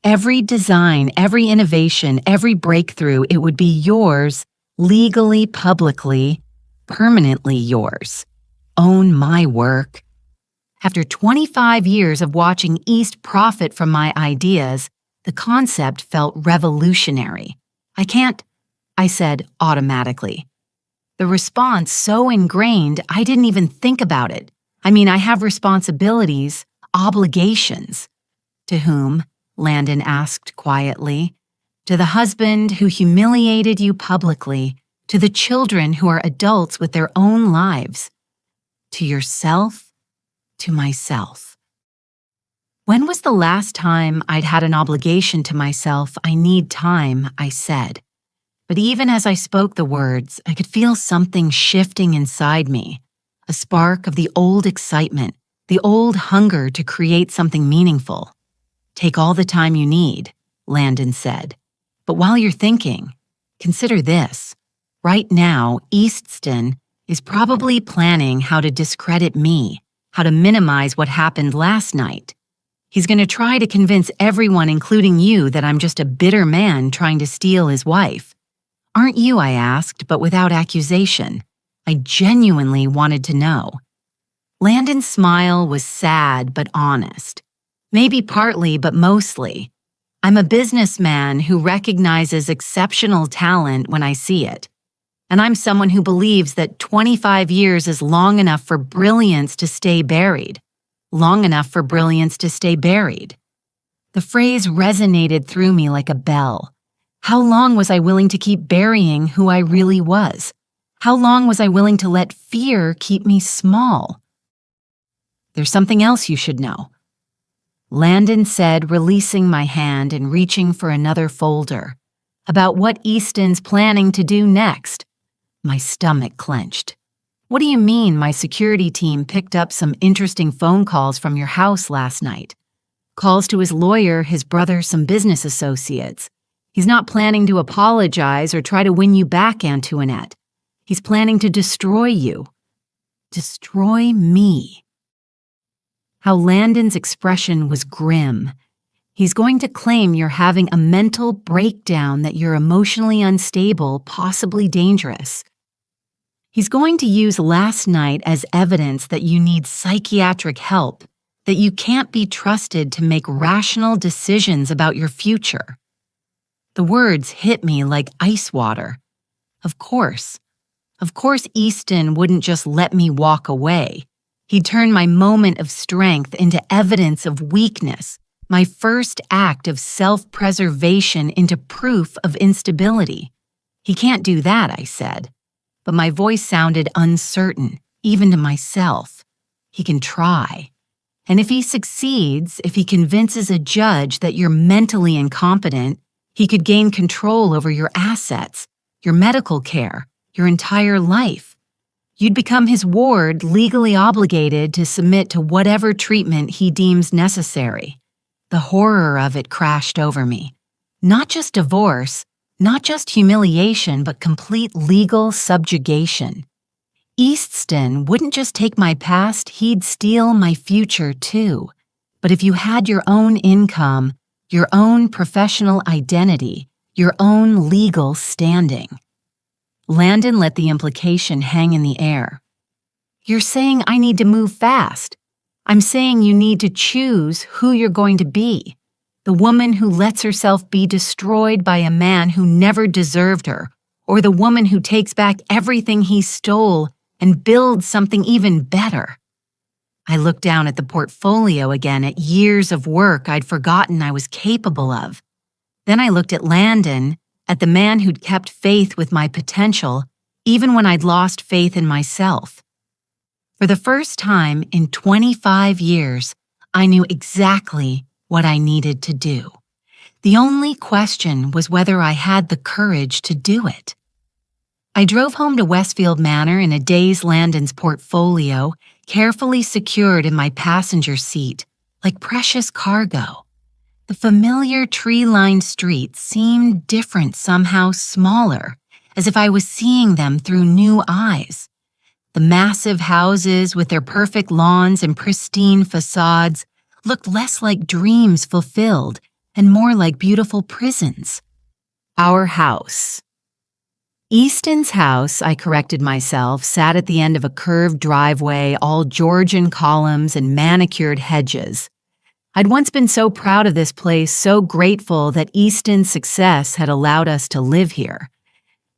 Every design, every innovation, every breakthrough, it would be yours, legally, publicly, permanently yours. Own my work. After 25 years of watching East profit from my ideas, the concept felt revolutionary. I can't, I said automatically. The response so ingrained, I didn't even think about it. I mean, I have responsibilities, obligations. To whom? Landon asked quietly. To the husband who humiliated you publicly, to the children who are adults with their own lives, to yourself, to myself. When was the last time I'd had an obligation to myself? I need time, I said. But even as I spoke the words, I could feel something shifting inside me, a spark of the old excitement, the old hunger to create something meaningful. Take all the time you need, Landon said. But while you're thinking, consider this. Right now, Easton is probably planning how to discredit me, how to minimize what happened last night. He's going to try to convince everyone, including you, that I'm just a bitter man trying to steal his wife. Aren't you, I asked, but without accusation. I genuinely wanted to know. Landon's smile was sad but honest. Maybe partly, but mostly. I'm a businessman who recognizes exceptional talent when I see it. And I'm someone who believes that 25 years is long enough for brilliance to stay buried. Long enough for brilliance to stay buried. The phrase resonated through me like a bell. How long was I willing to keep burying who I really was? How long was I willing to let fear keep me small? There's something else you should know. Landon said, releasing my hand and reaching for another folder. About what Easton's planning to do next. My stomach clenched. What do you mean my security team picked up some interesting phone calls from your house last night? Calls to his lawyer, his brother, some business associates. He's not planning to apologize or try to win you back, Antoinette. He's planning to destroy you. Destroy me. How Landon's expression was grim. He's going to claim you're having a mental breakdown, that you're emotionally unstable, possibly dangerous. He's going to use last night as evidence that you need psychiatric help, that you can't be trusted to make rational decisions about your future. The words hit me like ice water. Of course Easton wouldn't just let me walk away. He'd turn my moment of strength into evidence of weakness, my first act of self-preservation into proof of instability. He can't do that, I said. But my voice sounded uncertain, even to myself. He can try. And if he succeeds, if he convinces a judge that you're mentally incompetent, he could gain control over your assets, your medical care, your entire life. You'd become his ward, legally obligated to submit to whatever treatment he deems necessary. The horror of it crashed over me. Not just divorce, not just humiliation, but complete legal subjugation. Easton wouldn't just take my past, he'd steal my future too. But if you had your own income, your own professional identity, your own legal standing. Landon let the implication hang in the air. You're saying I need to move fast. I'm saying you need to choose who you're going to be. The woman who lets herself be destroyed by a man who never deserved her, or the woman who takes back everything he stole and builds something even better. I looked down at the portfolio again, at years of work I'd forgotten I was capable of. Then I looked at Landon, at the man who'd kept faith with my potential, even when I'd lost faith in myself. For the first time in 25 years, I knew exactly what I needed to do. The only question was whether I had the courage to do it. I drove home to Westfield Manor in a day's Landon's portfolio, carefully secured in my passenger seat, like precious cargo. The familiar tree-lined streets seemed different, somehow smaller, as if I was seeing them through new eyes. The massive houses with their perfect lawns and pristine facades looked less like dreams fulfilled and more like beautiful prisons. Our house. Easton's house, I corrected myself, sat at the end of a curved driveway, all Georgian columns and manicured hedges. I'd once been so proud of this place, so grateful that Easton's success had allowed us to live here.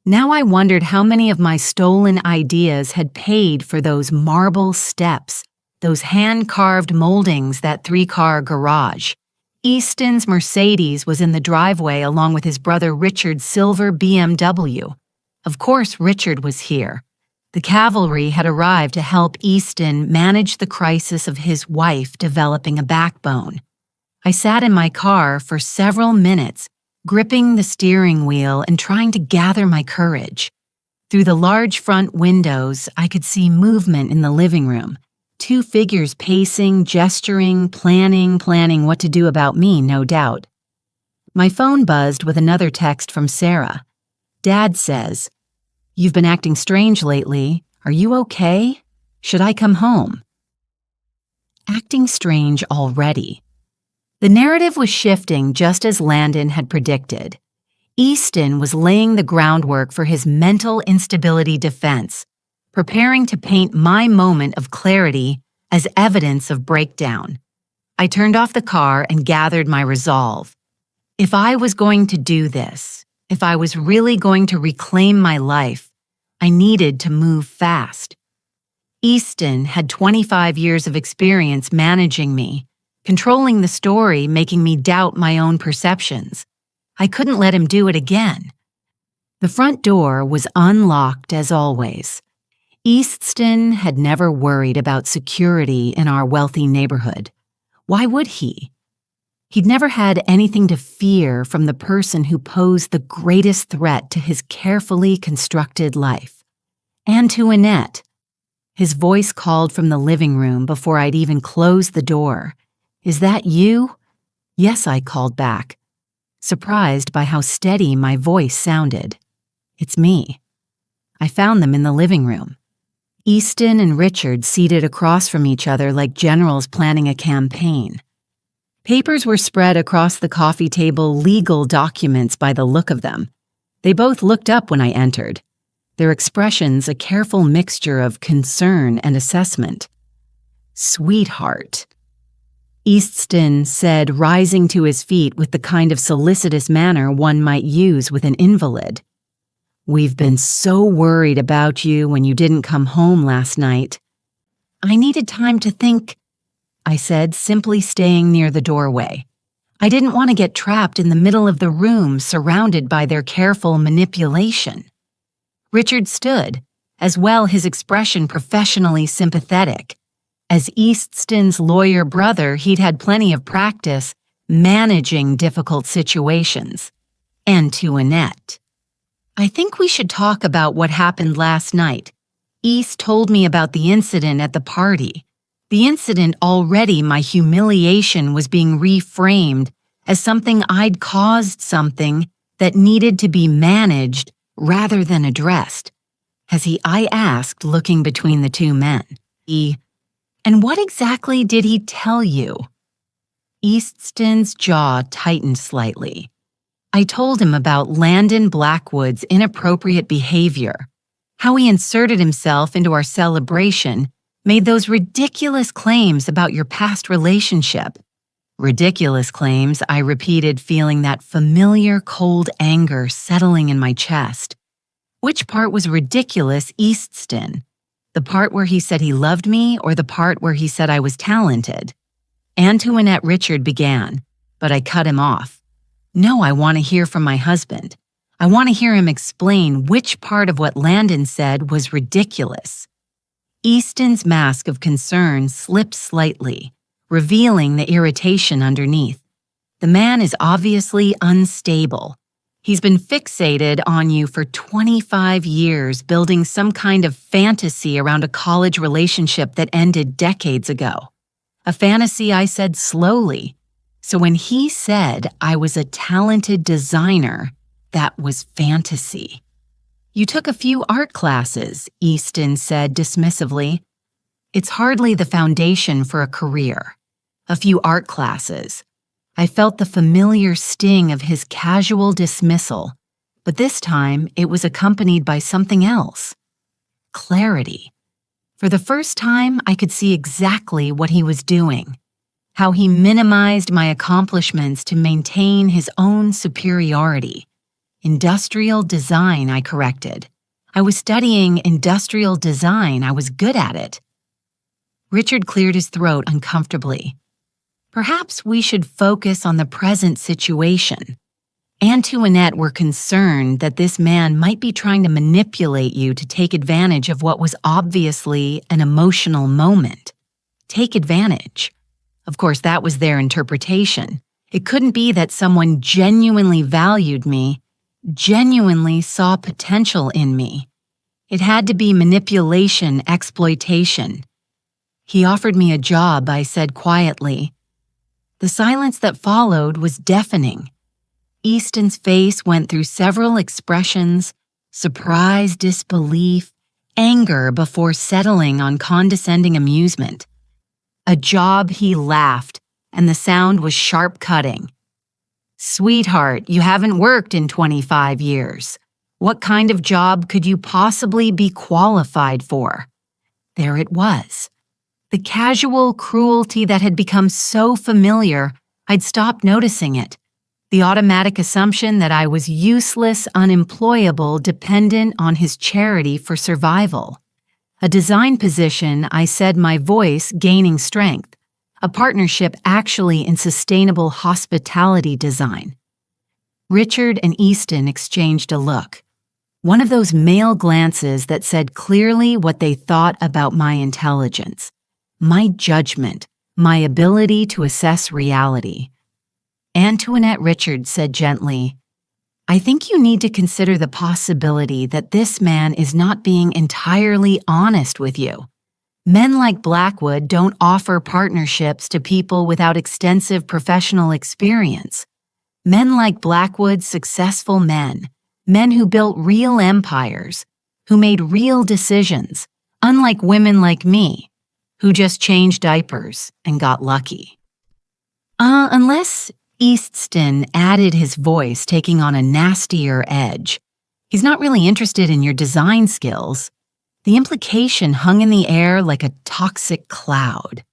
Now I wondered how many of my stolen ideas had paid for those marble steps, those hand-carved moldings, that three-car garage. Easton's Mercedes was in the driveway along with his brother Richard's silver BMW. Of course, Richard was here. The cavalry had arrived to help Easton manage the crisis of his wife developing a backbone. I sat in my car for several minutes, gripping the steering wheel and trying to gather my courage. Through the large front windows, I could see movement in the living room. Two figures pacing, gesturing, planning what to do about me, no doubt. My phone buzzed with another text from Sarah. Dad says, "You've been acting strange lately. Are you okay? Should I come home?" Acting strange already. The narrative was shifting just as Landon had predicted. Easton was laying the groundwork for his mental instability defense, preparing to paint my moment of clarity as evidence of breakdown. I turned off the car and gathered my resolve. If I was going to do this, if I was really going to reclaim my life, I needed to move fast. Easton had 25 years of experience managing me, controlling the story, making me doubt my own perceptions. I couldn't let him do it again. The front door was unlocked as always. Easton had never worried about security in our wealthy neighborhood. Why would he? He'd never had anything to fear from the person who posed the greatest threat to his carefully constructed life. And to Annette. His voice called from the living room before I'd even closed the door. "Is that you?" "Yes," I called back, surprised by how steady my voice sounded. "It's me." I found them in the living room. Easton and Richard seated across from each other like generals planning a campaign. Papers were spread across the coffee table, legal documents by the look of them. They both looked up when I entered, their expressions a careful mixture of concern and assessment. "Sweetheart," Easton said, rising to his feet with the kind of solicitous manner one might use with an invalid. "We've been so worried about you when you didn't come home last night." "I needed time to think," I said, simply staying near the doorway. I didn't want to get trapped in the middle of the room, surrounded by their careful manipulation. Richard stood, as well his expression professionally sympathetic. As Easton's lawyer brother, he'd had plenty of practice managing difficult situations. And to Annette. "I think we should talk about what happened last night. East told me about the incident at the party. The incident already, my humiliation was being reframed as something I'd caused, something that needed to be managed rather than addressed." I asked, looking between the two men. "And what exactly did he tell you?" Easton's jaw tightened slightly. I told him about Landon Blackwood's inappropriate behavior, how he inserted himself into our celebration, made those ridiculous claims about your past relationship. Ridiculous claims, I repeated, feeling that familiar cold anger settling in my chest. Which part was ridiculous, Easton? The part where he said he loved me, or the part where he said I was talented? Antoinette Richard began, but I cut him off. "No, I want to hear from my husband. I want to hear him explain which part of what Landon said was ridiculous." Easton's mask of concern slipped slightly, revealing the irritation underneath. The man is obviously unstable. He's been fixated on you for 25 years, building some kind of fantasy around a college relationship that ended decades ago. A fantasy, I said slowly. So when he said I was a talented designer, that was fantasy. "You took a few art classes," Easton said dismissively. "It's hardly the foundation for a career." a few art classes. I felt the familiar sting of his casual dismissal, but this time it was accompanied by something else. Clarity. For the first time, I could see exactly what he was doing, how he minimized my accomplishments to maintain his own superiority. Industrial design, I corrected. I was studying industrial design. I was good at it. Richard cleared his throat uncomfortably. Perhaps we should focus on the present situation. Antoinette were concerned that this man might be trying to manipulate you to take advantage of what was obviously an emotional moment. Take advantage. Of course, that was their interpretation. It couldn't be that someone genuinely valued me, genuinely saw potential in me. It had to be manipulation, exploitation. He offered me a job, I said quietly. The silence that followed was deafening. Easton's face went through several expressions: surprise, disbelief, anger before settling on condescending amusement. A job, he laughed, and the sound was sharp-cutting. Sweetheart, you haven't worked in 25 years. What kind of job could you possibly be qualified for? There it was. The casual cruelty that had become so familiar, I'd stopped noticing it. The automatic assumption that I was useless, unemployable, dependent on his charity for survival. A design position, I said, my voice gaining strength. A partnership actually in sustainable hospitality design. Richard and Easton exchanged a look. One of those male glances that said clearly what they thought about my intelligence, my judgment, my ability to assess reality. Antoinette Richard said gently, I think you need to consider the possibility that this man is not being entirely honest with you. Men like Blackwood don't offer partnerships to people without extensive professional experience. Men like Blackwood, successful men who built real empires, who made real decisions, unlike women like me, who just changed diapers and got lucky. Unless Easton added his voice, taking on a nastier edge. He's not really interested in your design skills. The implication hung in the air like a toxic cloud.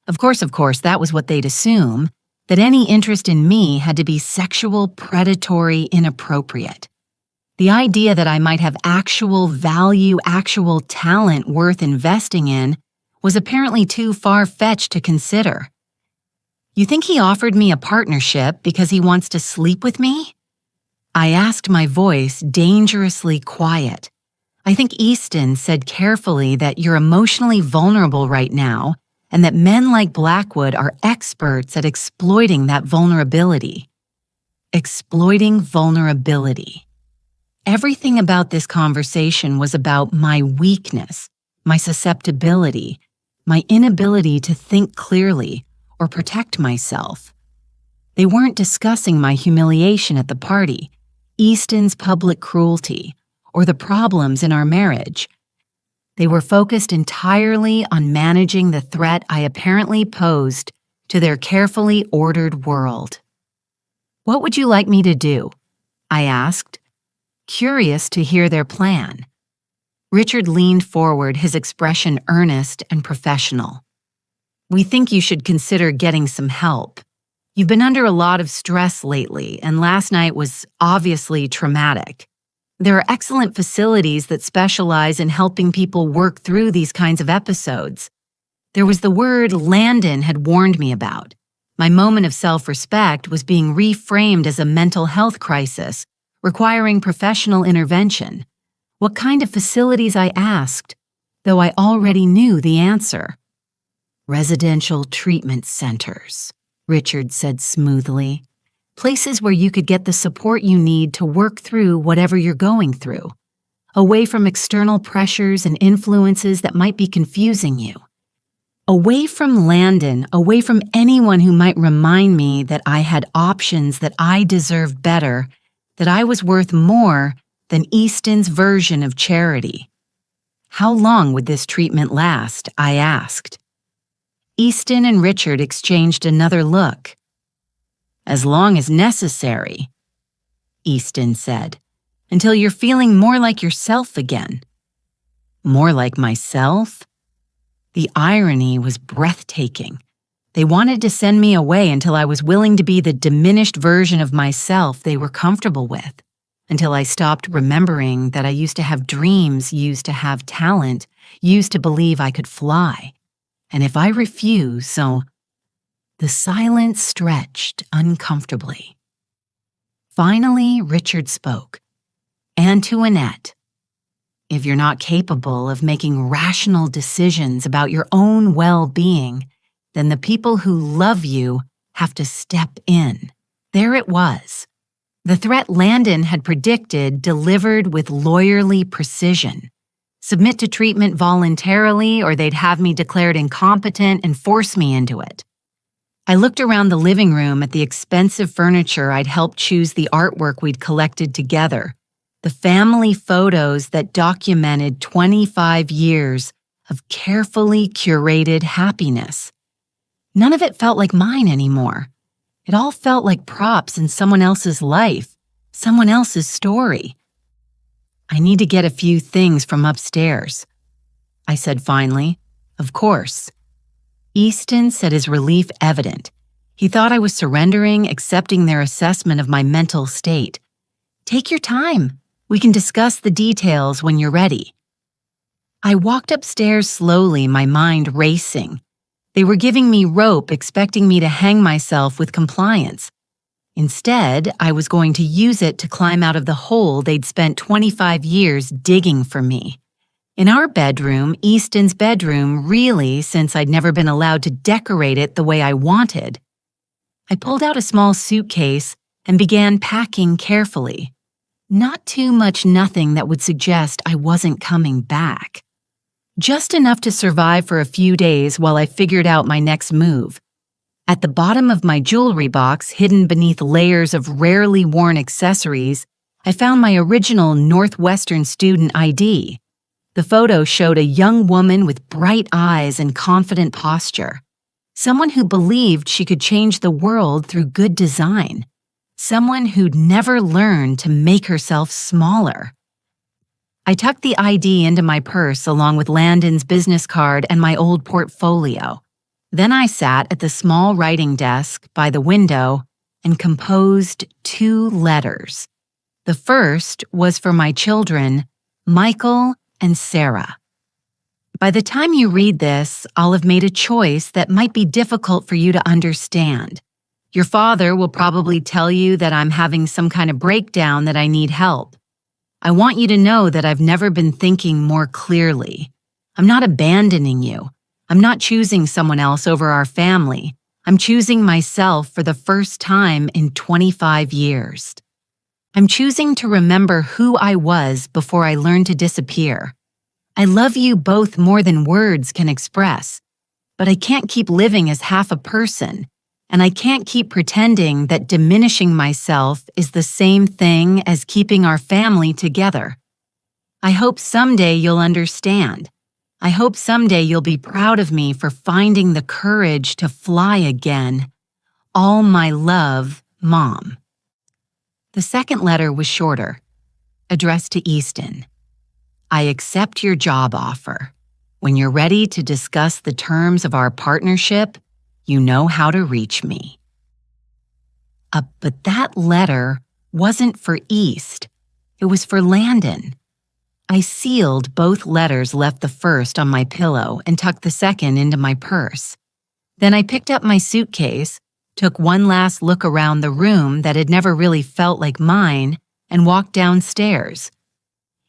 Of course, that was what they'd assume, that any interest in me had to be sexual, predatory, inappropriate. The idea that I might have actual value, actual talent worth investing in was apparently too far-fetched to consider. You think he offered me a partnership because he wants to sleep with me? I asked, my voice dangerously quiet. I think Easton said carefully that you're emotionally vulnerable right now and that men like Blackwood are experts at exploiting that vulnerability. Exploiting vulnerability. Everything about this conversation was about my weakness, my susceptibility, my inability to think clearly or protect myself. They weren't discussing my humiliation at the party, Easton's public cruelty, or the problems in our marriage. They were focused entirely on managing the threat I apparently posed to their carefully ordered world. What would you like me to do? I asked, curious to hear their plan. Richard leaned forward, his expression earnest and professional. We think you should consider getting some help. You've been under a lot of stress lately, and last night was obviously traumatic. There are excellent facilities that specialize in helping people work through these kinds of episodes. There was the word Landon had warned me about. My moment of self-respect was being reframed as a mental health crisis, requiring professional intervention. What kind of facilities, I asked, though I already knew the answer. Residential treatment centers, Richard said smoothly. Places where you could get the support you need to work through whatever you're going through, away from external pressures and influences that might be confusing you. Away from Landon, away from anyone who might remind me that I had options, that I deserved better, that I was worth more than Easton's version of charity. How long would this treatment last? I asked. Easton and Richard exchanged another look. "As long as necessary," Easton said, "until you're feeling more like yourself again." More like myself? The irony was breathtaking. They wanted to send me away until I was willing to be the diminished version of myself they were comfortable with, until I stopped remembering that I used to have dreams, used to have talent, used to believe I could fly. And if I refuse, the silence stretched uncomfortably. Finally, Richard spoke. "Antoinette, if you're not capable of making rational decisions about your own well-being, then the people who love you have to step in." There it was. The threat Landon had predicted delivered with lawyerly precision. Submit to treatment voluntarily, or they'd have me declared incompetent and force me into it. I looked around the living room at the expensive furniture I'd helped choose, the artwork we'd collected together, the family photos that documented 25 years of carefully curated happiness. None of it felt like mine anymore. It all felt like props in someone else's life, someone else's story. "I need to get a few things from upstairs," I said finally. "Of course." Easton said, his relief evident. He thought I was surrendering, accepting their assessment of my mental state. "Take your time. We can discuss the details when you're ready." I walked upstairs slowly, my mind racing. They were giving me rope, expecting me to hang myself with compliance. Instead, I was going to use it to climb out of the hole they'd spent 25 years digging for me. In our bedroom, Easton's bedroom, really, since I'd never been allowed to decorate it the way I wanted. I pulled out a small suitcase and began packing carefully. Not too much, nothing that would suggest I wasn't coming back. Just enough to survive for a few days while I figured out my next move. At the bottom of my jewelry box, hidden beneath layers of rarely worn accessories, I found my original Northwestern student ID. The photo showed a young woman with bright eyes and confident posture. Someone who believed she could change the world through good design. Someone who'd never learned to make herself smaller. I tucked the ID into my purse along with Landon's business card and my old portfolio. Then I sat at the small writing desk by the window and composed 2 letters. The first was for my children, Michael and Sarah. By the time you read this, I'll have made a choice that might be difficult for you to understand. Your father will probably tell you that I'm having some kind of breakdown, that I need help. I want you to know that I've never been thinking more clearly. I'm not abandoning you. I'm not choosing someone else over our family. I'm choosing myself for the first time in 25 years. I'm choosing to remember who I was before I learned to disappear. I love you both more than words can express, but I can't keep living as half a person, and I can't keep pretending that diminishing myself is the same thing as keeping our family together. I hope someday you'll understand. I hope someday you'll be proud of me for finding the courage to fly again. All my love, Mom. The second letter was shorter, addressed to Easton. I accept your job offer. When you're ready to discuss the terms of our partnership, you know how to reach me. But that letter wasn't for East. It was for Landon. I sealed both letters, left the first on my pillow, and tucked the second into my purse. Then I picked up my suitcase, took one last look around the room that had never really felt like mine, and walked downstairs.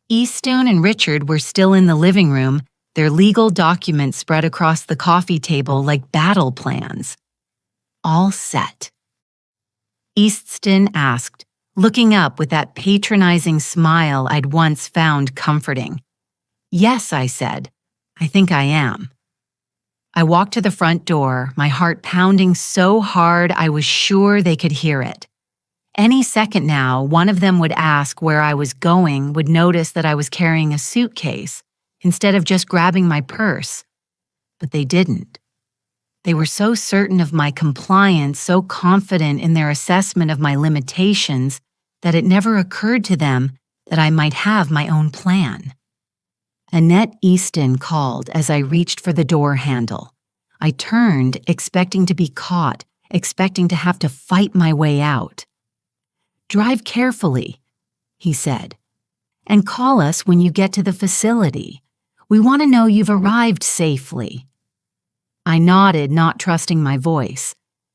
Easton and Richard were still in the living room, their legal documents spread across the coffee table like battle plans. All set. Easton asked, looking up with that patronizing smile I'd once found comforting. "Yes," I said. "I think I am." I walked to the front door, my heart pounding so hard I was sure they could hear it. Any second now, one of them would ask where I was going, would notice that I was carrying a suitcase instead of just grabbing my purse. But they didn't. They were so certain of my compliance, so confident in their assessment of my limitations, that it never occurred to them that I might have my own plan. Annette Easton called as I reached for the door handle. I turned, expecting to be caught, expecting to have to fight my way out. "Drive carefully," he said, "and call us when you get to the facility. We want to know you've arrived safely." I nodded, not trusting my voice.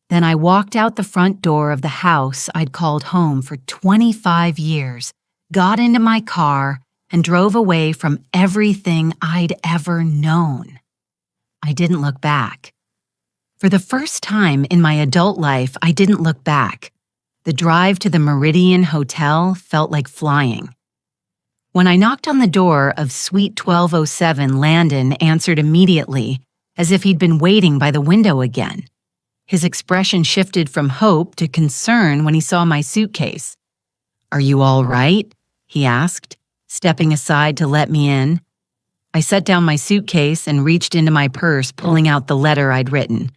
Then I walked out the front door of the house I'd called home for 25 years, got into my car, and drove away from everything I'd ever known. I didn't look back. For the first time in my adult life, I didn't look back. The drive to the Meridian Hotel felt like flying. When I knocked on the door of Suite 1207, Landon answered immediately, as if he'd been waiting by the window again. His expression shifted from hope to concern when he saw my suitcase. "Are you all right?" he asked, stepping aside to let me in. I set down my suitcase and reached into my purse, pulling out the letter I'd written.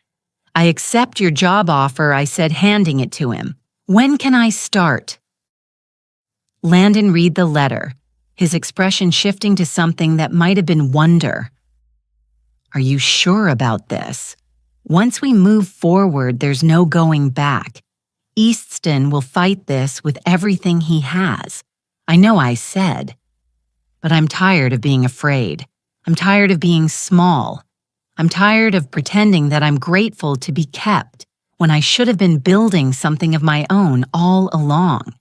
"I accept your job offer," I said, handing it to him. "When can I start?" Landon read the letter, his expression shifting to something that might have been wonder. "Are you sure about this? Once we move forward, there's no going back. Easton will fight this with everything he has. I know I said. But I'm tired of being afraid. I'm tired of being small. I'm tired of pretending that I'm grateful to be kept when I should have been building something of my own all along."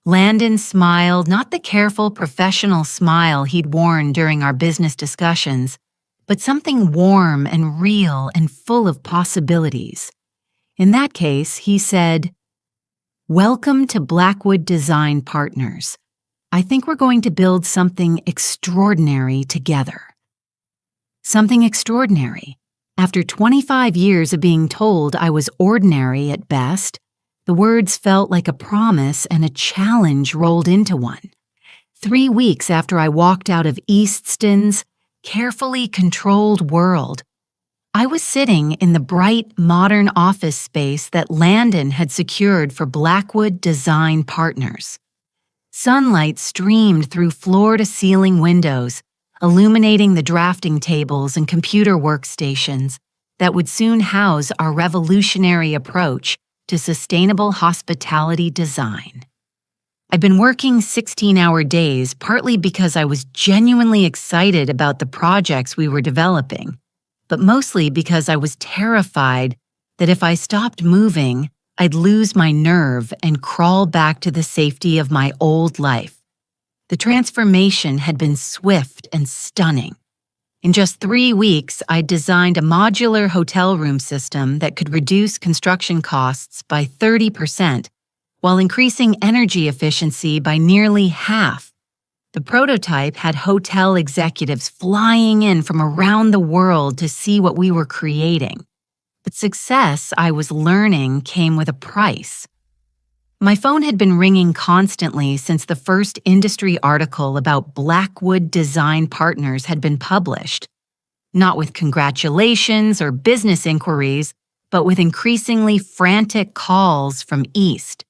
Landon smiled, not the careful, professional smile he'd worn during our business discussions, but something warm and real and full of possibilities. In that case, he said, "Welcome to Blackwood Design Partners. I think we're going to build something extraordinary together." Something extraordinary. After 25 years of being told I was ordinary at best, the words felt like a promise and a challenge rolled into one. 3 weeks after I walked out of Easton's carefully controlled world, I was sitting in the bright, modern office space that Landon had secured for Blackwood Design Partners. Sunlight streamed through floor-to-ceiling windows, illuminating the drafting tables and computer workstations that would soon house our revolutionary approach to sustainable hospitality design. I'd been working 16-hour days partly because I was genuinely excited about the projects we were developing, but mostly because I was terrified that if I stopped moving, I'd lose my nerve and crawl back to the safety of my old life. The transformation had been swift and stunning. In just 3 weeks, I'd designed a modular hotel room system that could reduce construction costs by 30%, while increasing energy efficiency by nearly half. The prototype had hotel executives flying in from around the world to see what we were creating. But success, I was learning, came with a price. My phone had been ringing constantly since the first industry article about Blackwood Design Partners had been published. Not with congratulations or business inquiries, but with increasingly frantic calls from East.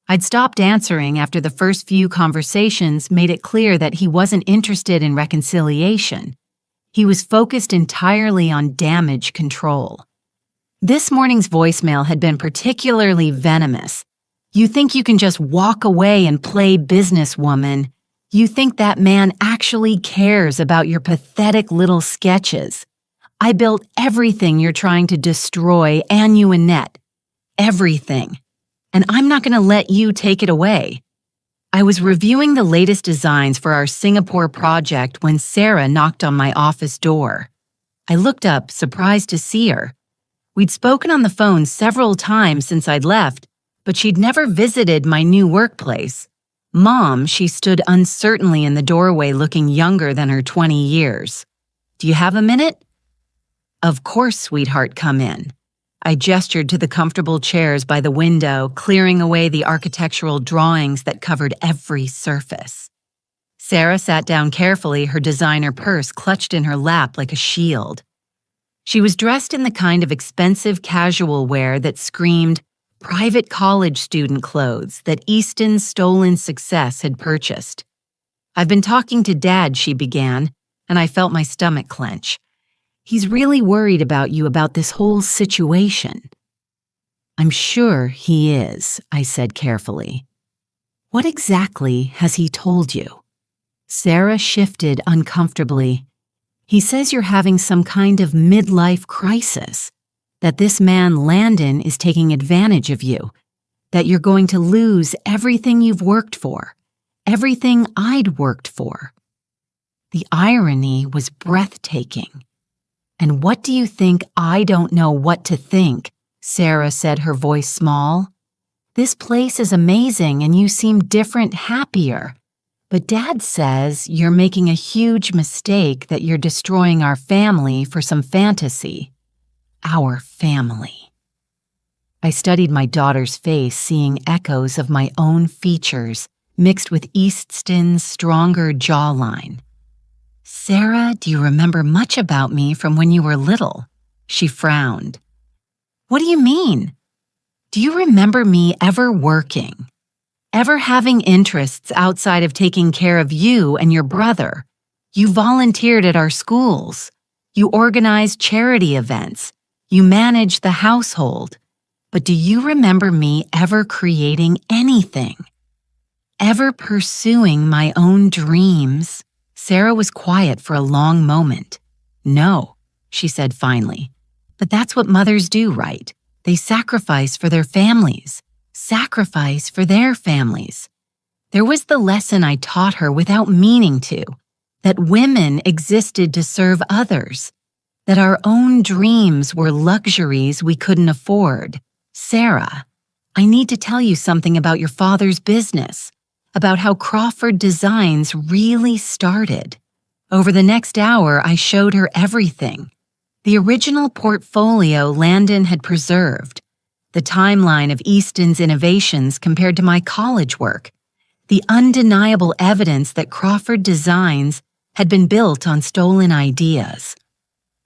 I'd stopped answering after the first few conversations made it clear that he wasn't interested in reconciliation. He was focused entirely on damage control. This morning's voicemail had been particularly venomous. "You think you can just walk away and play businesswoman? You think that man actually cares about your pathetic little sketches? I built everything you're trying to destroy, and you, Annette. Everything. And I'm not going to let you take it away." I was reviewing the latest designs for our Singapore project when Sarah knocked on my office door. I looked up, surprised to see her. We'd spoken on the phone several times since I'd left, but she'd never visited my new workplace. Mom, she stood uncertainly in the doorway looking younger than her 20 years. "Do you have a minute?" "Of course, sweetheart, come in." I gestured to the comfortable chairs by the window, clearing away the architectural drawings that covered every surface. Sarah sat down carefully, her designer purse clutched in her lap like a shield. She was dressed in the kind of expensive casual wear that screamed private college student clothes that Easton's stolen success had purchased. "I've been talking to Dad," she began, and I felt my stomach clench. "He's really worried about you about this whole situation." "I'm sure he is," I said carefully. "What exactly has he told you?" Sarah shifted uncomfortably. "He says you're having some kind of midlife crisis, that this man Landon is taking advantage of you, that you're going to lose everything you've worked for, everything I'd worked for." The irony was breathtaking. "And what do you think I don't know what to think?" Sarah said, her voice small. "This place is amazing and you seem different, happier. But Dad says you're making a huge mistake, that you're destroying our family for some fantasy. Our family." I studied my daughter's face, seeing echoes of my own features mixed with Easton's stronger jawline. "Sarah, do you remember much about me from when you were little?" She frowned. "What do you mean? Do you remember me ever working? Ever having interests outside of taking care of you and your brother? You volunteered at our schools. You organized charity events. You managed the household. But do you remember me ever creating anything? Ever pursuing my own dreams?" Sarah was quiet for a long moment. "No," she said finally. "But that's what mothers do, right? They sacrifice for their families. Sacrifice for their families." There was the lesson I taught her without meaning to, that women existed to serve others, that our own dreams were luxuries we couldn't afford. "Sarah, I need to tell you something about your father's business, about how Crawford Designs really started." Over the next hour, I showed her everything. The original portfolio Landon had preserved, the timeline of Easton's innovations compared to my college work, the undeniable evidence that Crawford Designs had been built on stolen ideas.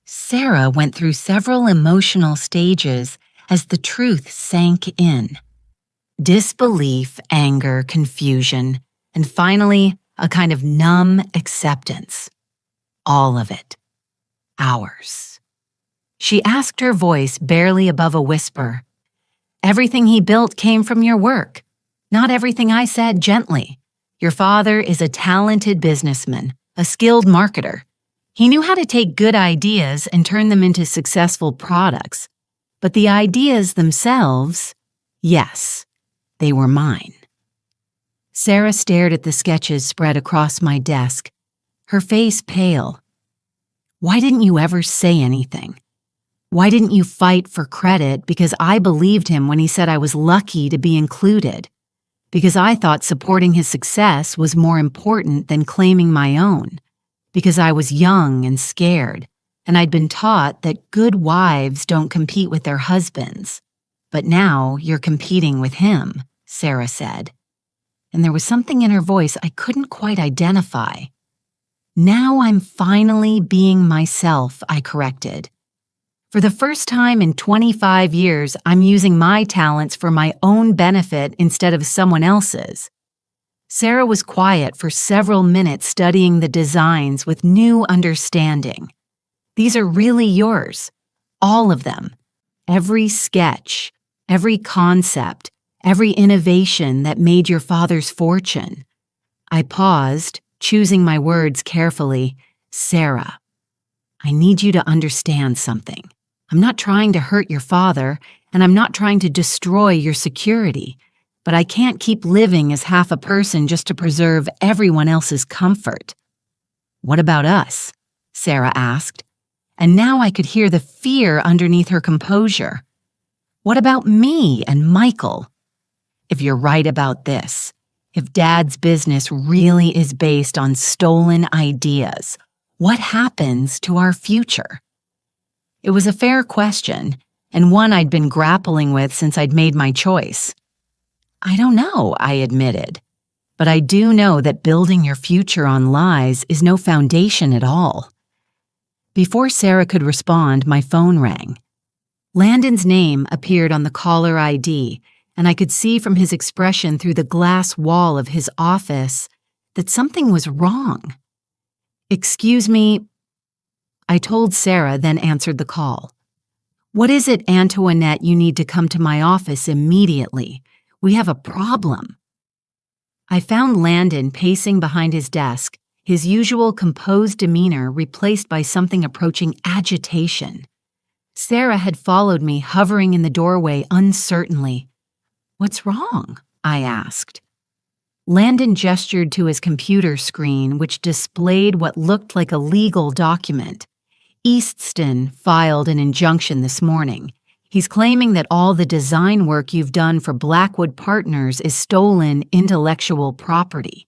Sarah went through several emotional stages as the truth sank in. Disbelief, anger, confusion, and finally, a kind of numb acceptance. All of it. Ours. She asked, her voice barely above a whisper. "Everything he built came from your work." "Not everything," I said gently. "Your father is a talented businessman, a skilled marketer. He knew how to take good ideas and turn them into successful products. But the ideas themselves, yes, they were mine." Sarah stared at the sketches spread across my desk, her face pale. "Why didn't you ever say anything? Why didn't you fight for credit? Because I believed him when he said I was lucky to be included. Because I thought supporting his success was more important than claiming my own. Because I was young and scared, and I'd been taught that good wives don't compete with their husbands. But now you're competing with him," Sarah said. And there was something in her voice I couldn't quite identify. "Now I'm finally being myself," I corrected. "For the first time in 25 years, I'm using my talents for my own benefit instead of someone else's." Sarah was quiet for several minutes, studying the designs with new understanding. "These are really yours. All of them. Every sketch, every concept, every innovation that made your father's fortune." I paused, choosing my words carefully. "Sarah, I need you to understand something. I'm not trying to hurt your father, and I'm not trying to destroy your security, but I can't keep living as half a person just to preserve everyone else's comfort." "What about us?" Sarah asked, and now I could hear the fear underneath her composure. "What about me and Michael? If you're right about this, if Dad's business really is based on stolen ideas, what happens to our future?" It was a fair question, and one I'd been grappling with since I'd made my choice. "I don't know," I admitted. "But I do know that building your future on lies is no foundation at all." Before Sarah could respond, my phone rang. Landon's name appeared on the caller ID, and I could see from his expression through the glass wall of his office that something was wrong. "Excuse me," I told Sarah, then answered the call. "What is it, Antoinette? You need to come to my office immediately. We have a problem." I found Landon pacing behind his desk, his usual composed demeanor replaced by something approaching agitation. Sarah had followed me, hovering in the doorway uncertainly. "What's wrong?" I asked. Landon gestured to his computer screen, which displayed what looked like a legal document. "Easton filed an injunction this morning. He's claiming that all the design work you've done for Blackwood Partners is stolen intellectual property.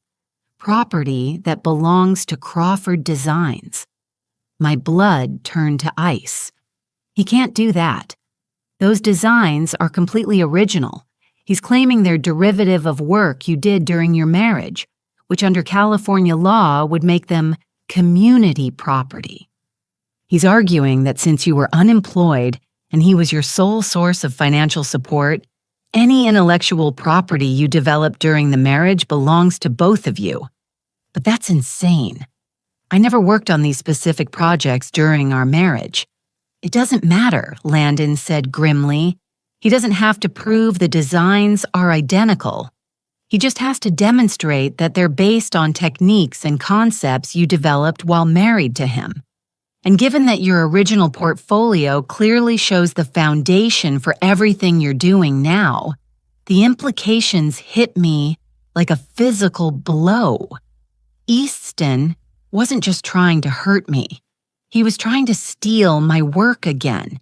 Property that belongs to Crawford Designs." My blood turned to ice. "He can't do that. Those designs are completely original. He's claiming they're derivative of work you did during your marriage, which under California law would make them community property. He's arguing that since you were unemployed and he was your sole source of financial support, any intellectual property you developed during the marriage belongs to both of you. But that's insane. I never worked on these specific projects during our marriage." "It doesn't matter," Landon said grimly. "He doesn't have to prove the designs are identical. He just has to demonstrate that they're based on techniques and concepts you developed while married to him. And given that your original portfolio clearly shows the foundation for everything you're doing now, the implications hit me like a physical blow. Easton wasn't just trying to hurt me. He was trying to steal my work again.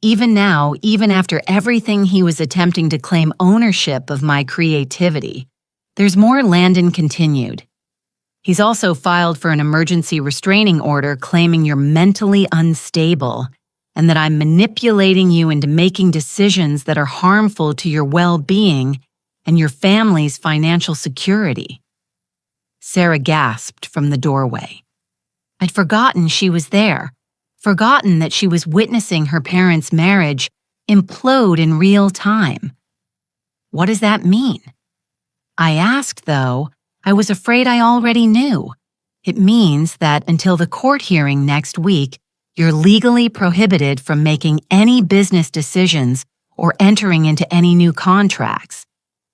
Even now, even after everything he was attempting to claim ownership of my creativity." "There's more," Landon continued. "He's also filed for an emergency restraining order claiming you're mentally unstable and that I'm manipulating you into making decisions that are harmful to your well-being and your family's financial security." Sarah gasped from the doorway. I'd forgotten she was there, forgotten that she was witnessing her parents' marriage implode in real time. "What does that mean?" I asked, though. I was afraid I already knew. "It means that until the court hearing next week, you're legally prohibited from making any business decisions or entering into any new contracts.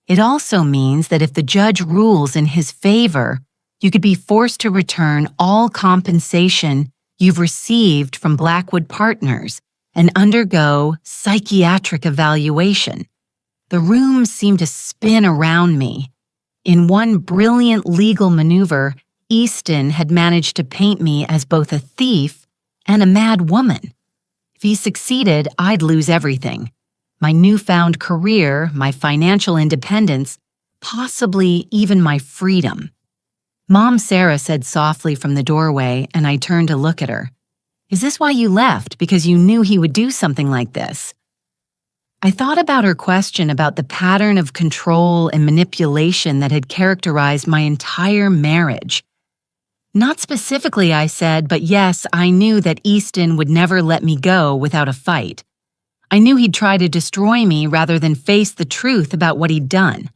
It also means that if the judge rules in his favor, you could be forced to return all compensation you've received from Blackwood Partners and undergo psychiatric evaluation." The room seemed to spin around me. In one brilliant legal maneuver, Easton had managed to paint me as both a thief and a mad woman. If he succeeded, I'd lose everything. My newfound career, my financial independence, possibly even my freedom. Mom Sarah said softly from the doorway, and I turned to look at her. "Is this why you left? Because you knew he would do something like this?" I thought about her question about the pattern of control and manipulation that had characterized my entire marriage. "Not specifically," I said, "but yes, I knew that Easton would never let me go without a fight. I knew he'd try to destroy me rather than face the truth about what he'd done."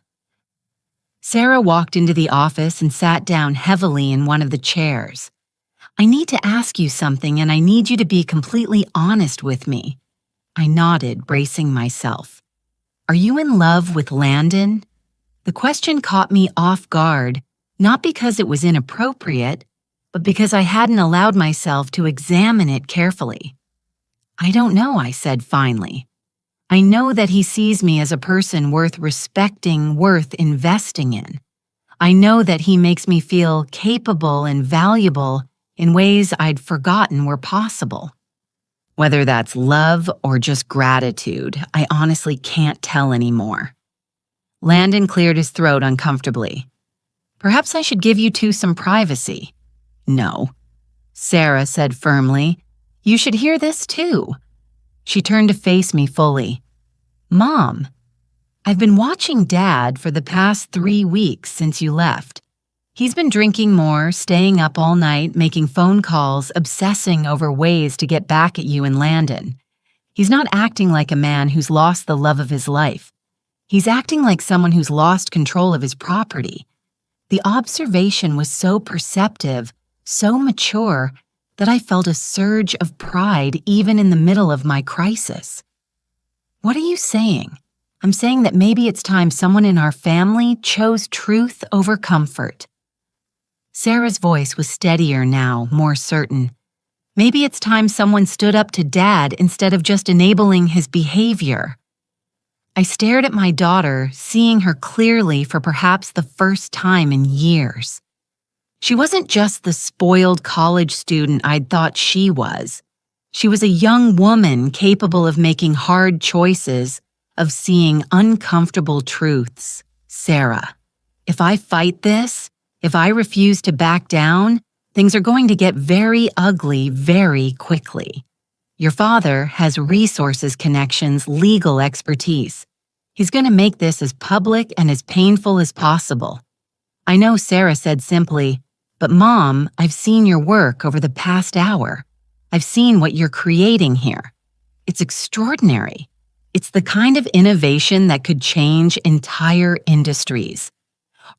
Sarah walked into the office and sat down heavily in one of the chairs. "I need to ask you something, and I need you to be completely honest with me." I nodded, bracing myself. "Are you in love with Landon?" The question caught me off guard, not because it was inappropriate, but because I hadn't allowed myself to examine it carefully. "I don't know," I said finally. "I know that he sees me as a person worth respecting, worth investing in. I know that he makes me feel capable and valuable in ways I'd forgotten were possible. Whether that's love or just gratitude, I honestly can't tell anymore." Landon cleared his throat uncomfortably. "Perhaps I should give you two some privacy." "No," Sarah said firmly. "You should hear this too." She turned to face me fully. "Mom, I've been watching Dad for the past 3 weeks since you left. He's been drinking more, staying up all night, making phone calls, obsessing over ways to get back at you and Landon. He's not acting like a man who's lost the love of his life. He's acting like someone who's lost control of his property. The observation was so perceptive, so mature, that I felt a surge of pride even in the middle of my crisis. What are you saying? I'm saying that maybe it's time someone in our family chose truth over comfort. Sarah's voice was steadier now, more certain. Maybe it's time someone stood up to Dad instead of just enabling his behavior. I stared at my daughter, seeing her clearly for perhaps the first time in years. She wasn't just the spoiled college student I'd thought she was. She was a young woman capable of making hard choices, of seeing uncomfortable truths. Sarah, if I fight this, if I refuse to back down, things are going to get very ugly very quickly. Your father has resources, connections, legal expertise. He's going to make this as public and as painful as possible. I know Sarah said simply, "But Mom, I've seen your work over the past hour. I've seen what you're creating here. It's extraordinary. It's the kind of innovation that could change entire industries.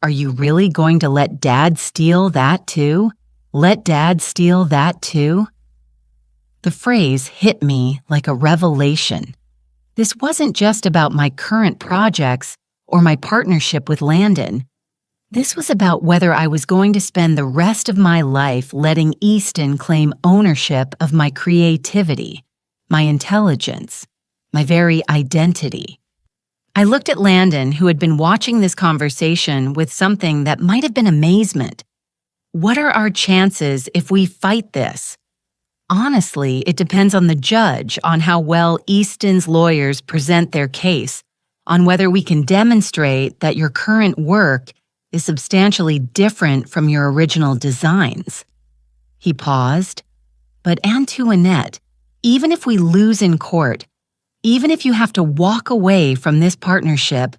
Are you really going to let Dad steal that too? Let Dad steal that too?" The phrase hit me like a revelation. This wasn't just about my current projects or my partnership with Landon. This was about whether I was going to spend the rest of my life letting Easton claim ownership of my creativity, my intelligence, my very identity. I looked at Landon, who had been watching this conversation with something that might have been amazement. What are our chances if we fight this? Honestly, it depends on the judge, on how well Easton's lawyers present their case, on whether we can demonstrate that your current work is substantially different from your original designs. He paused. But Antoinette, even if we lose in court, even if you have to walk away from this partnership,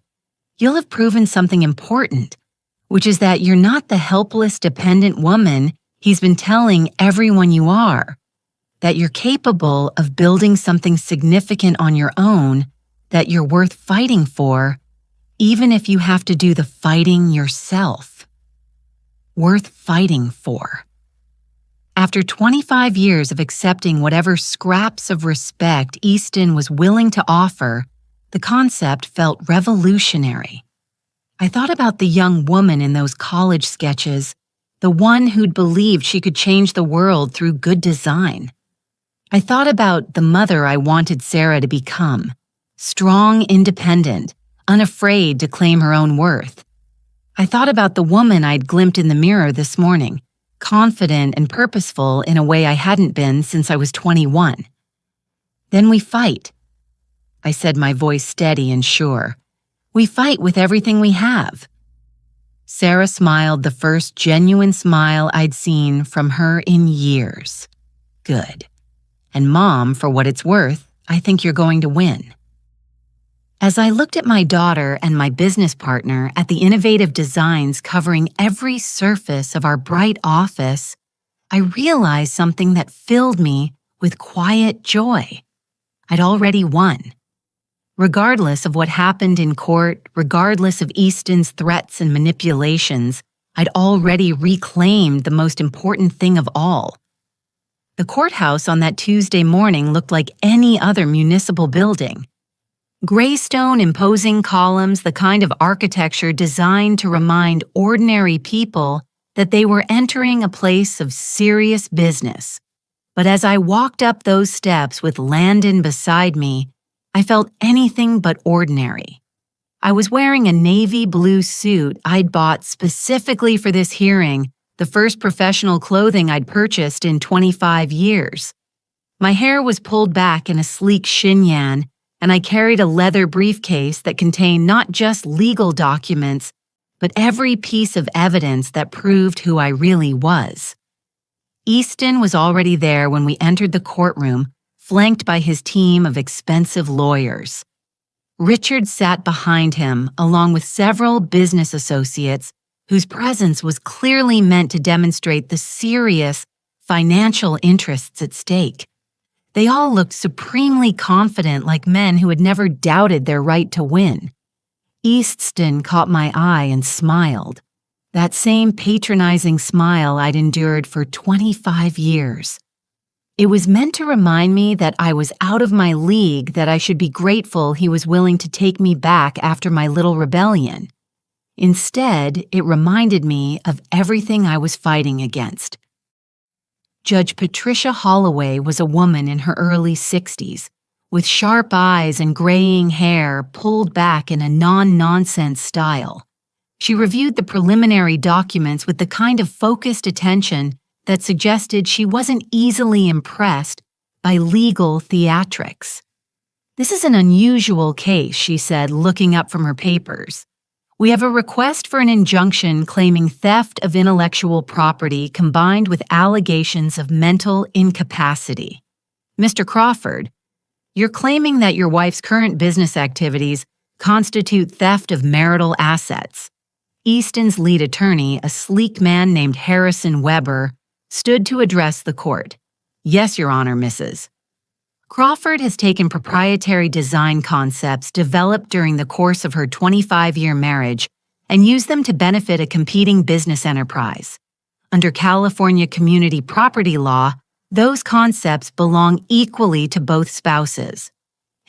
you'll have proven something important, which is that you're not the helpless, dependent woman he's been telling everyone you are, that you're capable of building something significant on your own, that you're worth fighting for, even if you have to do the fighting yourself. Worth fighting for. After 25 years of accepting whatever scraps of respect Easton was willing to offer, the concept felt revolutionary. I thought about the young woman in those college sketches, the one who'd believed she could change the world through good design. I thought about the mother I wanted Sarah to become, strong, independent, unafraid to claim her own worth. I thought about the woman I'd glimpsed in the mirror this morning, confident and purposeful in a way I hadn't been since I was 21. Then we fight. I said, my voice steady and sure. We fight with everything we have. Sarah smiled, the first genuine smile I'd seen from her in years. Good. And Mom, for what it's worth, I think you're going to win. As I looked at my daughter and my business partner at the innovative designs covering every surface of our bright office, I realized something that filled me with quiet joy. I'd already won. Regardless of what happened in court, regardless of Easton's threats and manipulations, I'd already reclaimed the most important thing of all. The courthouse on that Tuesday morning looked like any other municipal building. Graystone imposing columns, the kind of architecture designed to remind ordinary people that they were entering a place of serious business. But as I walked up those steps with Landon beside me, I felt anything but ordinary. I was wearing a navy blue suit I'd bought specifically for this hearing, the first professional clothing I'd purchased in 25 years. My hair was pulled back in a sleek chignon, and I carried a leather briefcase that contained not just legal documents, but every piece of evidence that proved who I really was. Easton was already there when we entered the courtroom, flanked by his team of expensive lawyers. Richard sat behind him, along with several business associates whose presence was clearly meant to demonstrate the serious financial interests at stake. They all looked supremely confident, like men who had never doubted their right to win. Easton caught my eye and smiled. That same patronizing smile I'd endured for 25 years. It was meant to remind me that I was out of my league, that I should be grateful he was willing to take me back after my little rebellion. Instead, it reminded me of everything I was fighting against. Judge Patricia Holloway was a woman in her early 60s, with sharp eyes and graying hair pulled back in a non-nonsense style. She reviewed the preliminary documents with the kind of focused attention that suggested she wasn't easily impressed by legal theatrics. "This is an unusual case," she said, looking up from her papers. "We have a request for an injunction claiming theft of intellectual property combined with allegations of mental incapacity. Mr. Crawford, you're claiming that your wife's current business activities constitute theft of marital assets." Easton's lead attorney, a sleek man named Harrison Weber, stood to address the court. "Yes, Your Honor, Mrs. Crawford has taken proprietary design concepts developed during the course of her 25-year marriage and used them to benefit a competing business enterprise. Under California community property law, those concepts belong equally to both spouses.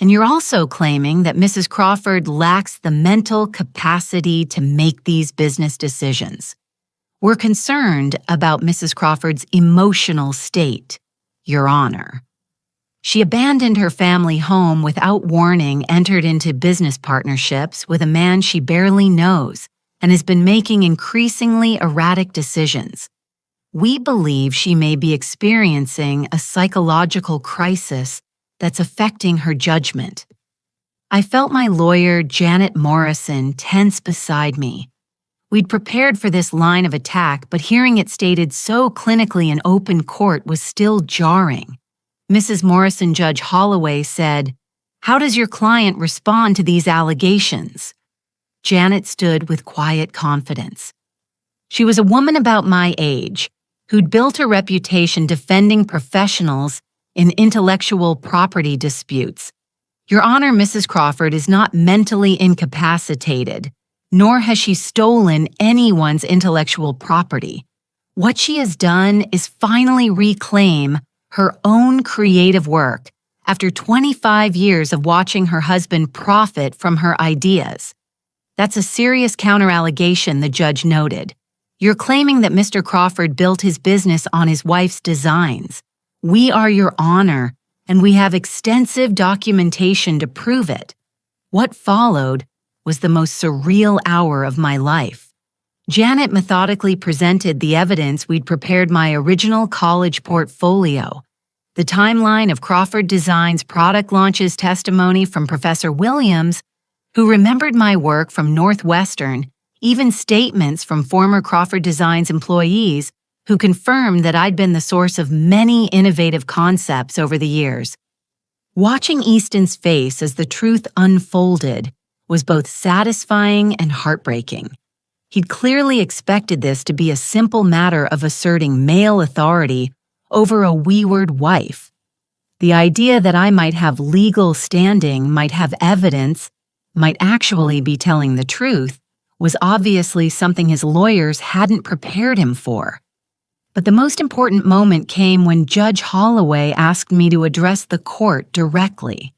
And you're also claiming that Mrs. Crawford lacks the mental capacity to make these business decisions. We're concerned about Mrs. Crawford's emotional state, Your Honor. She abandoned her family home without warning, entered into business partnerships with a man she barely knows, and has been making increasingly erratic decisions. We believe she may be experiencing a psychological crisis that's affecting her judgment." I felt my lawyer, Janet Morrison, tense beside me. We'd prepared for this line of attack, but hearing it stated so clinically in open court was still jarring. Mrs. Morrison, Judge Holloway said, "How does your client respond to these allegations?" Janet stood with quiet confidence. She was a woman about my age, who'd built a reputation defending professionals in intellectual property disputes. "Your Honor, Mrs. Crawford is not mentally incapacitated, nor has she stolen anyone's intellectual property. What she has done is finally reclaim her own creative work after 25 years of watching her husband profit from her ideas." "That's a serious counter-allegation," the judge noted. "You're claiming that Mr. Crawford built his business on his wife's designs. We are Your Honor, and we have extensive documentation to prove it." What followed was the most surreal hour of my life. Janet methodically presented the evidence we'd prepared: my original college portfolio, the timeline of Crawford Design's product launches, testimony from Professor Williams, who remembered my work from Northwestern, even statements from former Crawford Designs employees who confirmed that I'd been the source of many innovative concepts over the years. Watching Easton's face as the truth unfolded was both satisfying and heartbreaking. He'd clearly expected this to be a simple matter of asserting male authority over a wayward wife. The idea that I might have legal standing, might have evidence, might actually be telling the truth, was obviously something his lawyers hadn't prepared him for. But the most important moment came when Judge Holloway asked me to address the court directly.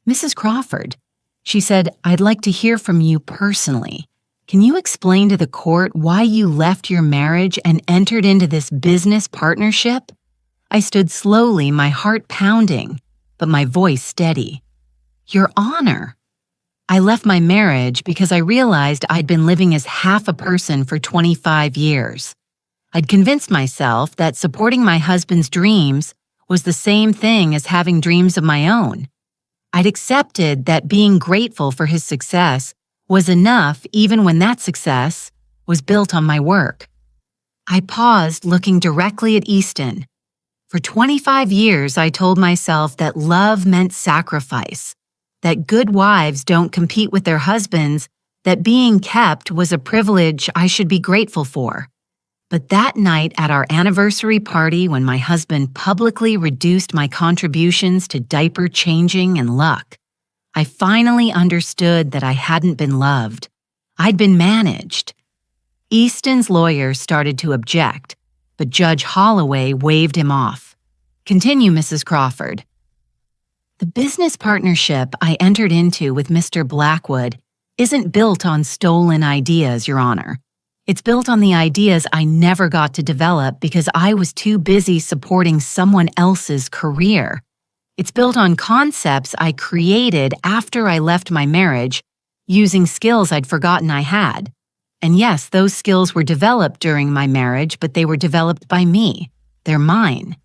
"Mrs. Crawford," she said, "I'd like to hear from you personally. Can you explain to the court why you left your marriage and entered into this business partnership?" I stood slowly, my heart pounding, but my voice steady. "Your Honor, I left my marriage because I realized I'd been living as half a person for 25 years. I'd convinced myself that supporting my husband's dreams was the same thing as having dreams of my own. I'd accepted that being grateful for his success was enough, even when that success was built on my work." I paused, looking directly at Easton. For 25 years, I told myself that love meant sacrifice, that good wives don't compete with their husbands, that being kept was a privilege I should be grateful for. But that night at our anniversary party, when my husband publicly reduced my contributions to diaper changing and luck, I finally understood that I hadn't been loved. I'd been managed. Easton's lawyer started to object, but Judge Holloway waved him off. "Continue, Mrs. Crawford." The business partnership I entered into with Mr. Blackwood isn't built on stolen ideas, Your Honor. It's built on the ideas I never got to develop because I was too busy supporting someone else's career. It's built on concepts I created after I left my marriage, using skills I'd forgotten I had. And yes, those skills were developed during my marriage, but they were developed by me. They're mine.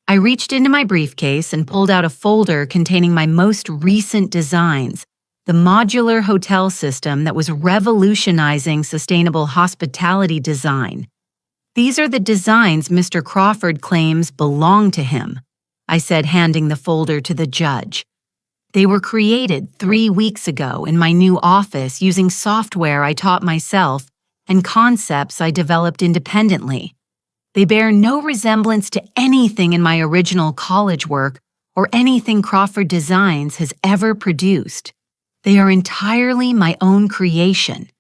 I reached into my briefcase and pulled out a folder containing my most recent designs, the modular hotel system that was revolutionizing sustainable hospitality design. "These are the designs Mr. Crawford claims belong to him," I said, handing the folder to the judge. "They were created 3 weeks ago in my new office using software I taught myself and concepts I developed independently. They bear no resemblance to anything in my original college work or anything Crawford Designs has ever produced. They are entirely my own creation."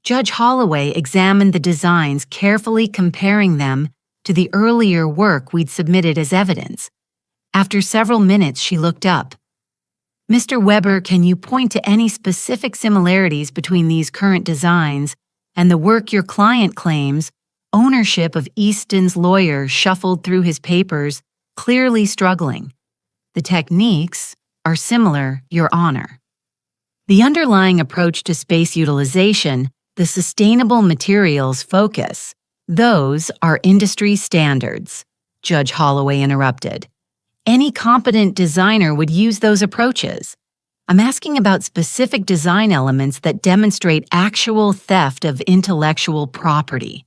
Judge Holloway examined the designs, carefully comparing them to the earlier work we'd submitted as evidence. After several minutes, she looked up. "Mr. Weber, can you point to any specific similarities between these current designs and the work your client claims?" Ownership of Easton's lawyer shuffled through his papers, clearly struggling. "The techniques are similar, Your Honor. The underlying approach to space utilization, the sustainable materials focus, those are industry standards," Judge Holloway interrupted. "Any competent designer would use those approaches. I'm asking about specific design elements that demonstrate actual theft of intellectual property."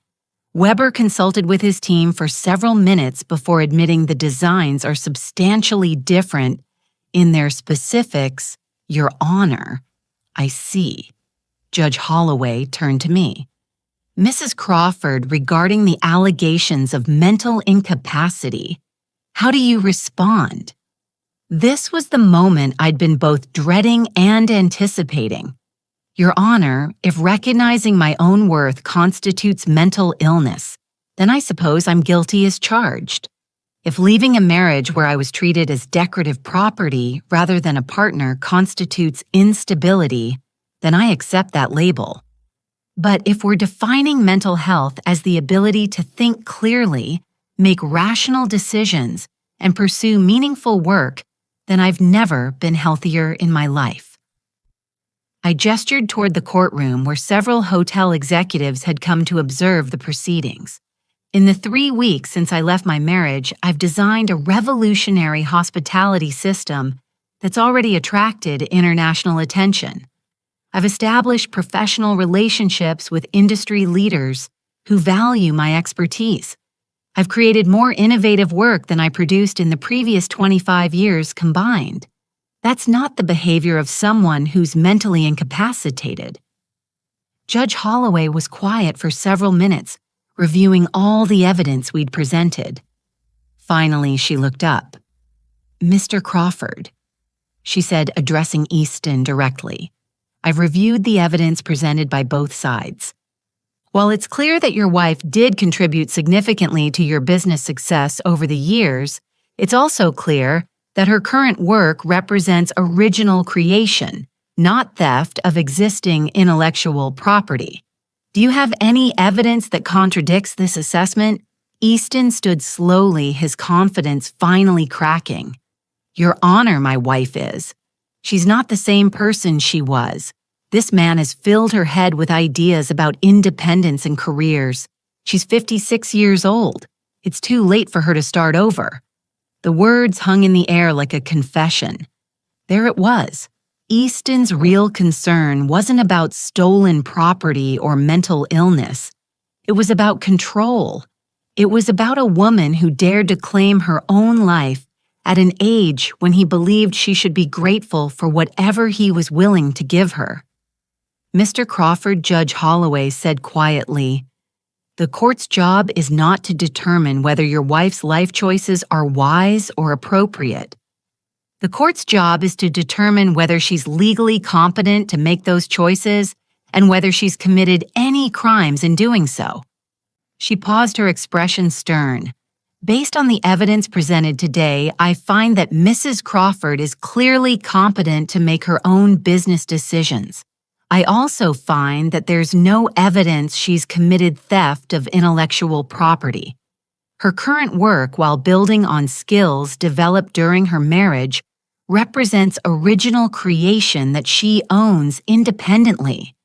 Weber consulted with his team for several minutes before admitting the designs are substantially different in their specifics. "Your Honor, I see." Judge Holloway turned to me. "Mrs. Crawford, regarding the allegations of mental incapacity, how do you respond?" This was the moment I'd been both dreading and anticipating. "Your Honor, if recognizing my own worth constitutes mental illness, then I suppose I'm guilty as charged. If leaving a marriage where I was treated as decorative property rather than a partner constitutes instability, then I accept that label. But if we're defining mental health as the ability to think clearly, make rational decisions, and pursue meaningful work, then I've never been healthier in my life." I gestured toward the courtroom where several hotel executives had come to observe the proceedings. "In the 3 weeks since I left my marriage, I've designed a revolutionary hospitality system that's already attracted international attention. I've established professional relationships with industry leaders who value my expertise. I've created more innovative work than I produced in the previous 25 years combined. That's not the behavior of someone who's mentally incapacitated." Judge Holloway was quiet for several minutes, reviewing all the evidence we'd presented. Finally, she looked up. "Mr. Crawford," she said, addressing Easton directly, "I've reviewed the evidence presented by both sides. While it's clear that your wife did contribute significantly to your business success over the years, it's also clear that her current work represents original creation, not theft of existing intellectual property. Do you have any evidence that contradicts this assessment?" Easton stood slowly, his confidence finally cracking. "Your Honor, my wife is. She's not the same person she was. This man has filled her head with ideas about independence and careers. She's 56 years old. It's too late for her to start over." The words hung in the air like a confession. There it was. Easton's real concern wasn't about stolen property or mental illness. It was about control. It was about a woman who dared to claim her own life at an age when he believed she should be grateful for whatever he was willing to give her. Mr. Crawford, Judge Holloway said quietly, "The court's job is not to determine whether your wife's life choices are wise or appropriate. The court's job is to determine whether she's legally competent to make those choices and whether she's committed any crimes in doing so." She paused, her expression stern. "Based on the evidence presented today, I find that Mrs. Crawford is clearly competent to make her own business decisions. I also find that there's no evidence she's committed theft of intellectual property. Her current work, while building on skills developed during her marriage, represents original creation that she owns independently."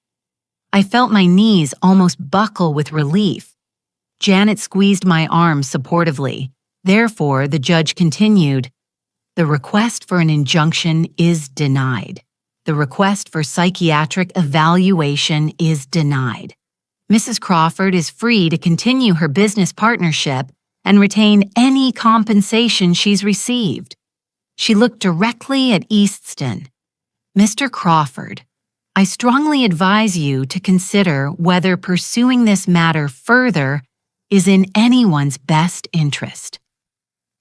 I felt my knees almost buckle with relief. Janet squeezed my arm supportively. Therefore, the judge continued, "The request for an injunction is denied. The request for psychiatric evaluation is denied. Mrs. Crawford is free to continue her business partnership and retain any compensation she's received." She looked directly at Easton. "Mr. Crawford, I strongly advise you to consider whether pursuing this matter further is in anyone's best interest.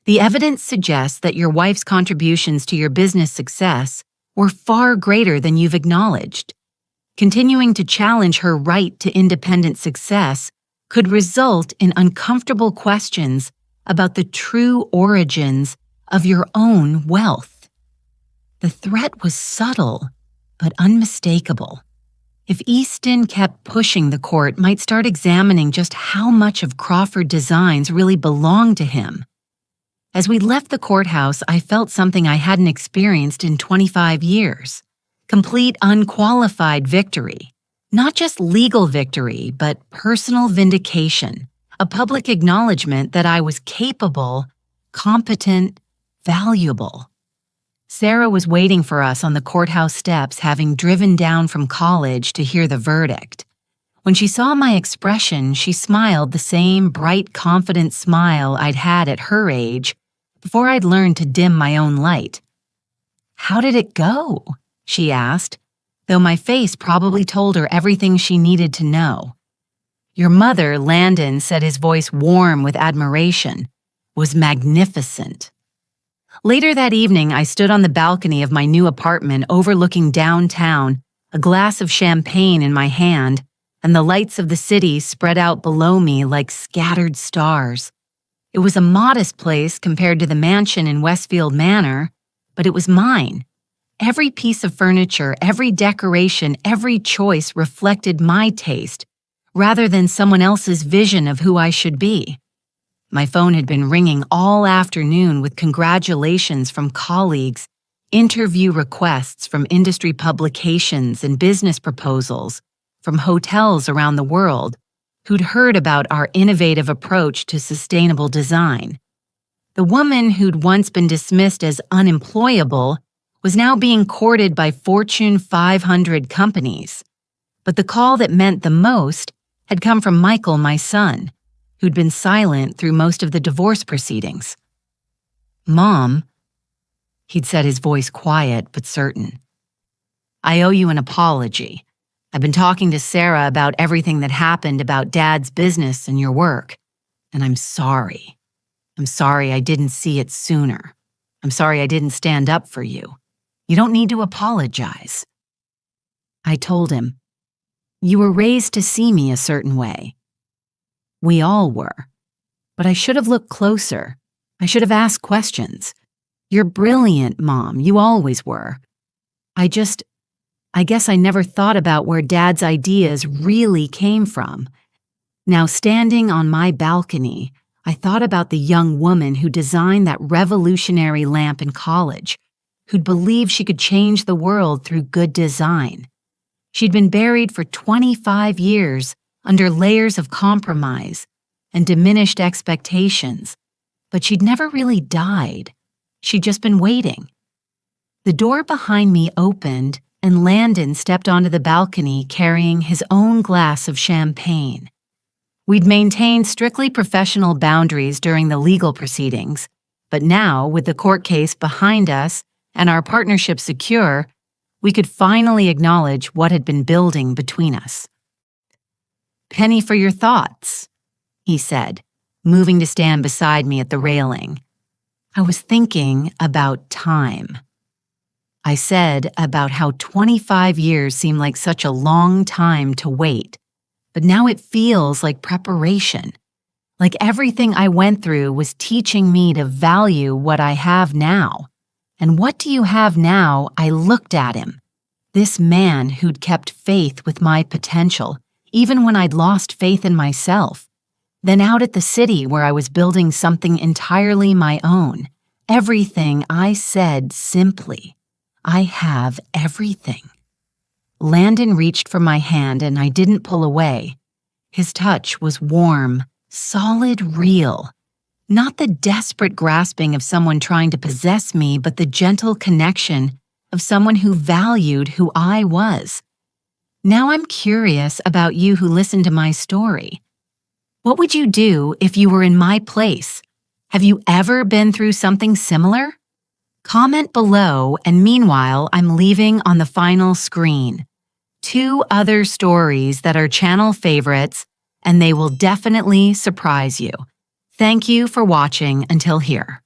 The evidence suggests that your wife's contributions to your business success were far greater than you've acknowledged. Continuing to challenge her right to independent success could result in uncomfortable questions about the true origins of your own wealth." The threat was subtle, but unmistakable. If Easton kept pushing, the court might start examining just how much of Crawford Designs really belonged to him. As we left the courthouse, I felt something I hadn't experienced in 25 years. Complete, unqualified victory. Not just legal victory, but personal vindication. A public acknowledgement that I was capable, competent, valuable. Sarah was waiting for us on the courthouse steps, having driven down from college to hear the verdict. When she saw my expression, she smiled the same bright, confident smile I'd had at her age before I'd learned to dim my own light. "How did it go?" she asked, though my face probably told her everything she needed to know. "Your mother," Landon said, his voice warm with admiration, "was magnificent." Later that evening, I stood on the balcony of my new apartment overlooking downtown, a glass of champagne in my hand, and the lights of the city spread out below me like scattered stars. It was a modest place compared to the mansion in Westfield Manor, but it was mine. Every piece of furniture, every decoration, every choice reflected my taste, rather than someone else's vision of who I should be. My phone had been ringing all afternoon with congratulations from colleagues, interview requests from industry publications, and business proposals from hotels around the world who'd heard about our innovative approach to sustainable design. The woman who'd once been dismissed as unemployable was now being courted by Fortune 500 companies. But the call that meant the most had come from Michael, my son, who'd been silent through most of the divorce proceedings. "Mom," he'd said, his voice quiet but certain, "I owe you an apology. I've been talking to Sarah about everything that happened about Dad's business and your work, and I'm sorry. I'm sorry I didn't see it sooner. I'm sorry I didn't stand up for you. You don't need to apologize." I told him, "You were raised to see me a certain way. We all were. But I should have looked closer. I should have asked questions. You're brilliant, Mom. You always were. I guess I never thought about where Dad's ideas really came from. Now, standing on my balcony, I thought about the young woman who designed that revolutionary lamp in college, who'd believed she could change the world through good design. She'd been buried for 25 years under layers of compromise and diminished expectations, but she'd never really died. She'd just been waiting. The door behind me opened, and Landon stepped onto the balcony carrying his own glass of champagne. We'd maintained strictly professional boundaries during the legal proceedings, but now, with the court case behind us and our partnership secure, we could finally acknowledge what had been building between us. "Penny for your thoughts," he said, moving to stand beside me at the railing. I was thinking about time. I said about how 25 years seemed like such a long time to wait, but now it feels like preparation. Like everything I went through was teaching me to value what I have now. And what do you have now? I looked at him. This man who'd kept faith with my potential, even when I'd lost faith in myself. Then out at the city where I was building something entirely my own. Everything I said simply. I have everything. Landon reached for my hand and I didn't pull away. His touch was warm, solid, real. Not the desperate grasping of someone trying to possess me, but the gentle connection of someone who valued who I was. Now I'm curious about you who listened to my story. What would you do if you were in my place? Have you ever been through something similar? Comment below, and meanwhile, I'm leaving on the final screen 2 other stories that are channel favorites, and they will definitely surprise you. Thank you for watching until here.